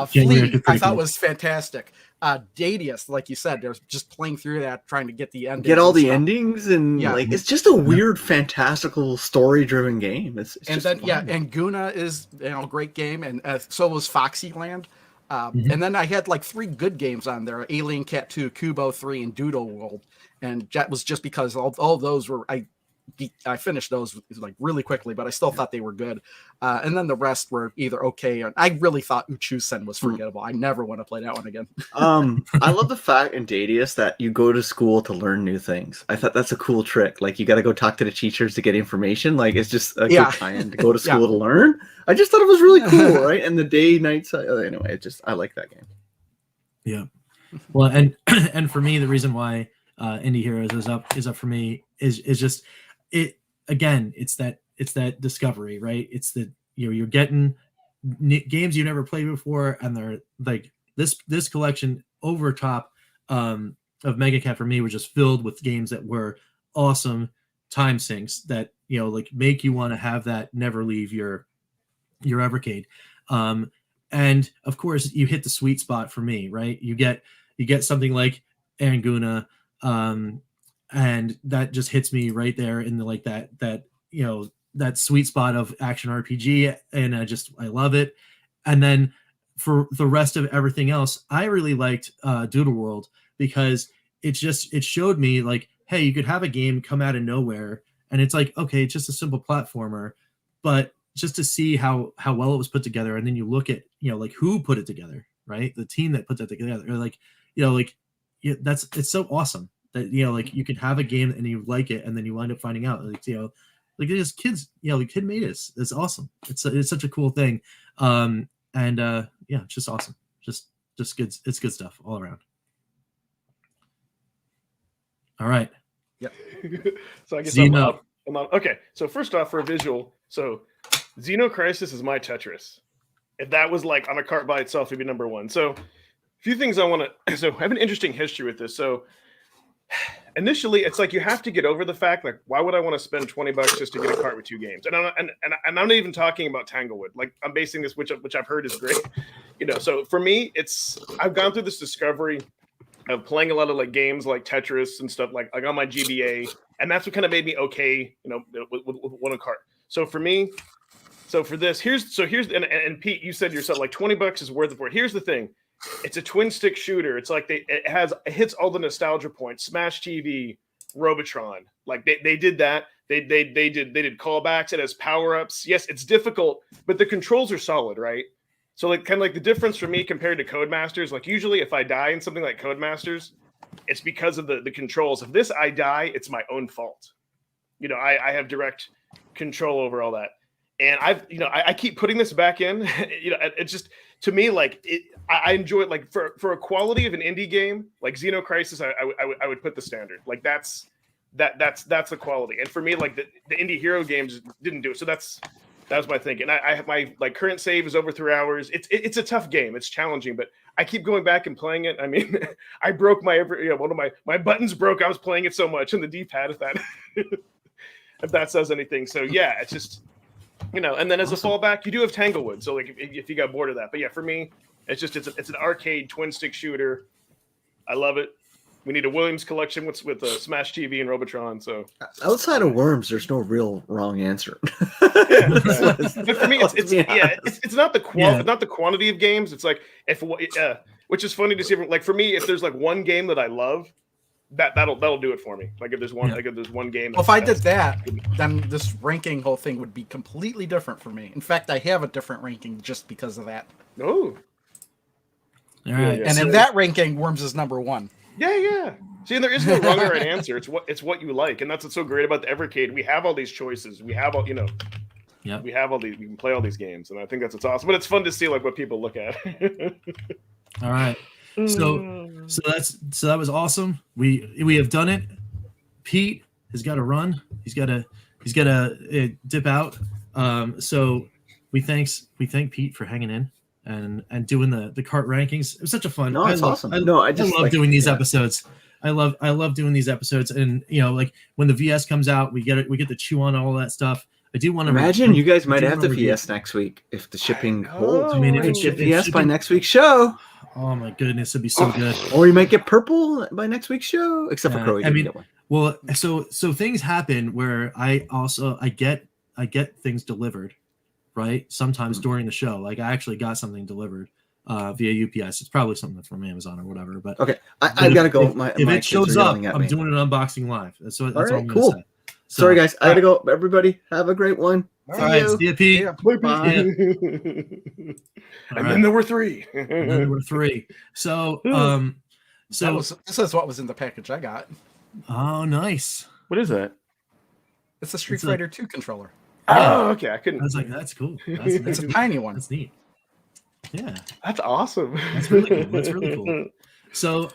Flee, I thought was fantastic. Dadius, like you said, they're just playing through that, trying to get the endings. Get all the endings, and like it's just a weird, fantastical, story-driven game. It's and just then fun. and Guna is a great game, and so was Foxyland. And then I had like 3 good games on there: Alien Cat 2, Kubo 3, and Doodle World. And that was just because all those were I finished those like really quickly, but I still thought they were good. And then the rest were either okay, and I really thought Uchusen was forgettable. I never want to play that one again. I love the fact in Dadius that you go to school to learn new things. I thought that's a cool trick. Like you got to go talk to the teachers to get information. Like it's just a good time to go to school to learn. I just thought it was really cool, right? And the day, night, anyway, I like that game. Yeah. Well, and for me, the reason why Indie Heroes is up for me is just it again. It's that discovery, right? It's that you're getting games you never played before, and they're like this collection over top of Mega Cat for me was just filled with games that were awesome time sinks that like make you want to have that never leave your Evercade. And of course you hit the sweet spot for me, right? You get something like Anguna, and that just hits me right there in the like that that sweet spot of action RPG, and I love it. And then for the rest of everything else, I really liked Doodle World because it showed me like, hey, you could have a game come out of nowhere, and it's like, okay, it's just a simple platformer, but just to see how well it was put together, and then you look at like who put it together, right? The team that put that together, it's so awesome that like you can have a game and you like it, and then you wind up finding out like there's kids, the kid made it. It's awesome. It's such a cool thing, it's just awesome. Just good. It's good stuff all around. All right. Yep. So I guess Xeno. I'm up. Okay. So first off, for a visual, so Xeno Crisis is my Tetris. If that was like on a cart by itself, it'd be number one. So a few things I want to. So I have an interesting history with this. So initially, it's like you have to get over the fact, like, why would I want to spend $20 just to get a cart with 2 games? And I'm not even talking about Tanglewood. Like, I'm basing this, which I've heard is great. So for me, I've gone through this discovery of playing a lot of like games like Tetris and stuff like on my GBA, and that's what kind of made me okay, with one a cart. So for me, for this, here's and Pete, you said yourself like $20 is worth it for it. Here's the thing. It's a twin stick shooter. It's like it hits all the nostalgia points. Smash TV, Robotron. Like they did that. They did callbacks. It has power ups. Yes, it's difficult, but the controls are solid, right? So like kind of like the difference for me compared to Codemasters. Like usually if I die in something like Codemasters, it's because of the controls. If this I die, it's my own fault. I have direct control over all that. And I keep putting this back in. It's just, to me, like I enjoy it. Like for a quality of an indie game like Xeno Crisis, I would put the standard. Like that's the quality. And for me, like the indie hero games didn't do it. So that was my thinking. I have my like current save is over 3 hours. It's a tough game. It's challenging, but I keep going back and playing it. I mean, I broke one of my buttons broke. I was playing it so much in the D-pad. If that says anything. So yeah, it's just. And then as a fallback, you do have Tanglewood. So like if you got bored of that, but yeah, for me, it's an arcade twin stick shooter. I love it. We need a Williams collection with Smash TV and Robotron. So outside of Worms, there's no real wrong answer. But for me, it's not the quantity of games. It's like which is funny to see. Like for me, if there's like one game that I love, that'll do it for me. Like if there's one game. Well, if I did that, then this ranking whole thing would be completely different for me. In fact, I have a different ranking just because of that. Oh. All right. And in that ranking, Worms is number 1. Yeah. See, and there is no wrong or right answer. It's what you like, and that's what's so great about the Evercade. We have all these choices. We have all we have all these. We can play all these games, and I think that's what's awesome. But it's fun to see like what people look at. All right. So that was awesome. We have done it. Pete has got to run. He's got to dip out. So we thank Pete for hanging in and doing the cart rankings. It was such a fun. No, it's awesome. I love doing these episodes. I love doing these episodes, and like when the VS comes out, we get to chew on all that stuff. I do want to imagine you guys might have the VS next week if the shipping holds. I mean, if it's VS by next week's show. Oh my goodness, it'd be so good. Or you might get purple by next week's show, except for Crow. Get one. Well, so things happen where I get things delivered, right? Sometimes during the show, like I actually got something delivered via UPS. It's probably something from Amazon or whatever. But okay, I gotta go. If it shows up, I'm doing an unboxing live. That's all I'm cool. Say. So, sorry guys, I gotta go. Everybody, have a great one. All right, see you, Pete. Bye. And then there were 3. So, this is what was in the package I got. Oh, nice. What is that? It's a Street Fighter 2 controller. Oh, okay. I was like, that's cool. It's a tiny one. That's neat. Yeah, that's awesome. That's really cool. So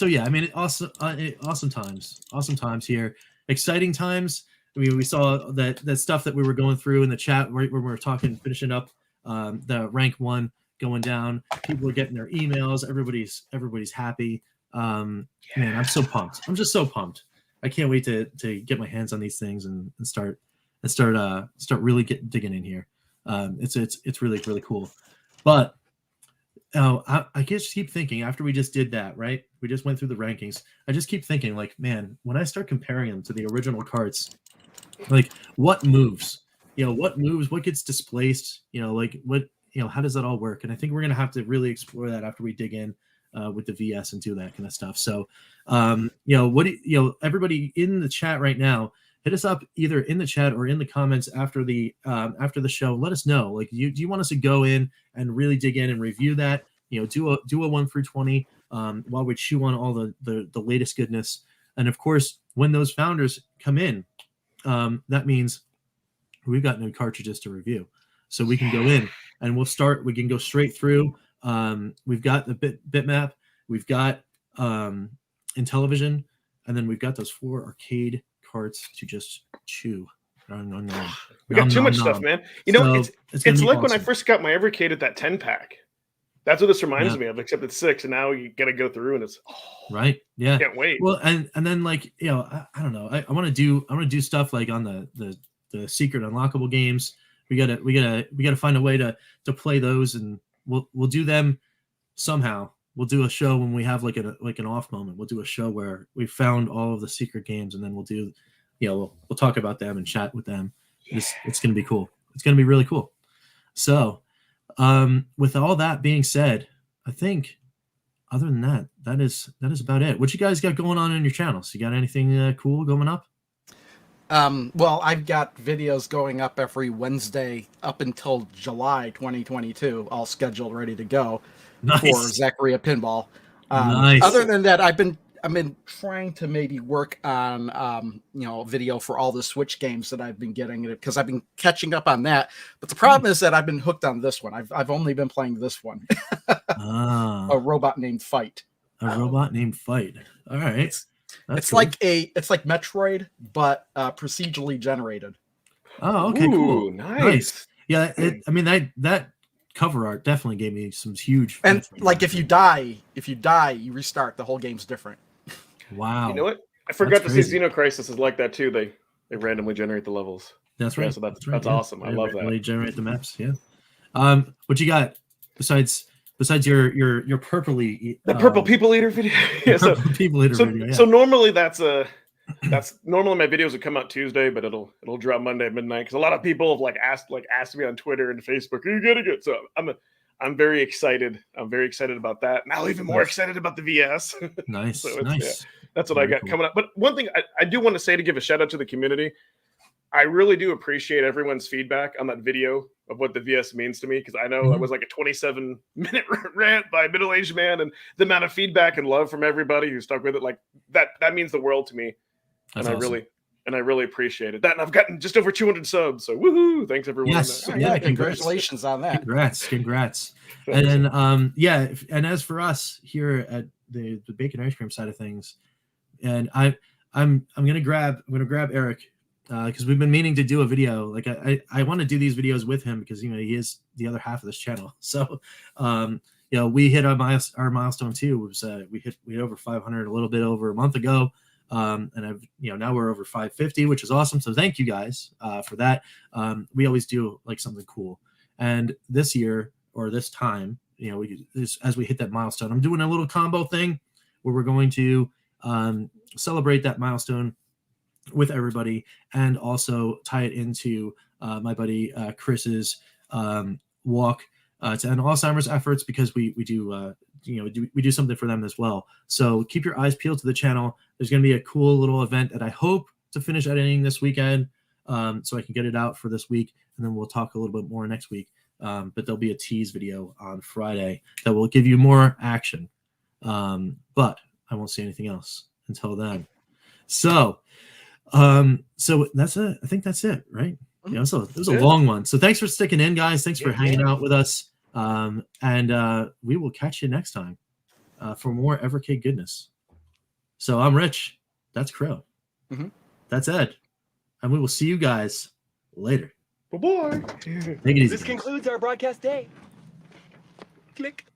yeah. I mean, awesome times here. Exciting times. I mean, we saw that stuff that we were going through in the chat where we were talking, finishing up the rank 1 going down. People are getting their emails. Everybody's happy. Man, I'm so pumped. I'm just so pumped. I can't wait to get my hands on these things and start really digging in here. It's really, really cool. But I just keep thinking after we just did that, right? We just went through the rankings. I just keep thinking like, man, when I start comparing them to the original carts, like what moves, what moves, what gets displaced, like what, how does that all work? And I think we're going to have to really explore that after we dig in with the VS and do that kind of stuff. So, everybody in the chat right now, hit us up either in the chat or in the comments after the show. Let us know. Like, do you want us to go in and really dig in and review that? Do a 1 through 20 while we chew on all the latest goodness. And of course, when those founders come in, that means we've got no cartridges to review, so we can go in and we can go straight through. We've got the bitmap, we've got Intellivision, and then we've got those 4 arcade carts to just chew. We got too much stuff, man. It's like awesome. When I first got my Evercade at that 10-pack. That's what this reminds me of, except it's 6, and now you got to go through, and it's right. Yeah, can't wait. Well, and then like I don't know. I want to do stuff like on the secret unlockable games. We gotta find a way to play those, and we'll do them somehow. We'll do a show when we have like an off moment. We'll do a show where we found all of the secret games, and then we'll do, we'll talk about them and chat with them. Yeah. It's gonna be cool. It's gonna be really cool. So, with all that being said, I think other than that, that is about it. What you guys got going on your channels? You got anything cool going up? Well, I've got videos going up every Wednesday up until July 2022, all scheduled, ready to go. Nice. For Zacharia Pinball. Nice. Other than that, I've been trying to maybe work on video for all the Switch games that I've been getting, because I've been catching up on that. But the problem is that I've been hooked on this one. I've only been playing this one. A Robot Named Fight. A Robot Named Fight. All right. It's cool. Like Metroid, but procedurally generated. Oh, okay, cool. Nice. Yeah, that cover art definitely gave me some huge. And like, if you die, you restart. The whole game's different. Wow. You know what? I forgot to say Xenocrisis is like that too. They randomly generate the levels. That's right. Yeah, so that's awesome. I love that. They generate the maps. Yeah. What you got besides your purpley the purple people eater video? Yeah, people eater video. Yeah. So normally that's normally my videos would come out Tuesday, but it'll drop Monday at midnight, because a lot of people have asked me on Twitter and Facebook, "Are you getting it?" So I'm very excited. I'm very excited about that. Now even more excited about the VS. Nice, So nice. That's what Very I got cool. coming up. But one thing I do want to say, to give a shout out to the community, I really do appreciate everyone's feedback on that video of what the VS means to me, because I know it was like a 27-minute rant by a middle-aged man, and the amount of feedback and love from everybody who stuck with it, like that means the world to me. That's and awesome. I really appreciate it. That, and I've gotten just over 200 subs, so woohoo! Thanks everyone. Yes, on that. yeah, Congratulations on that. Congrats. And then and as for us here at the bacon ice cream side of things, and I'm gonna grab Eric, because we've been meaning to do a video. Like I want to do these videos with him, because he is the other half of this channel. So we hit our milestone too. It was we hit over 500 a little bit over a month ago. And I've now we're over 550, which is awesome. So thank you guys for that. We always do like something cool, and this year or this time, as we hit that milestone, I'm doing a little combo thing where we're going to celebrate that milestone with everybody, and also tie it into my buddy Chris's walk to end Alzheimer's efforts, because we do we do something for them as well. So keep your eyes peeled to the channel. There's going to be a cool little event that I hope to finish editing this weekend, so I can get it out for this week, and then we'll talk a little bit more next week. But there'll be a tease video on Friday that will give you more action. But I won't say anything else until then. So that's it. I think that's it, right? So it was a long one. So thanks for sticking in, guys. Thanks for hanging out with us. And we will catch you next time for more Evercade goodness. So I'm Rich. That's Crow. That's Ed. And we will see you guys later. Bye-bye. Take it easy. This concludes our broadcast day. Click.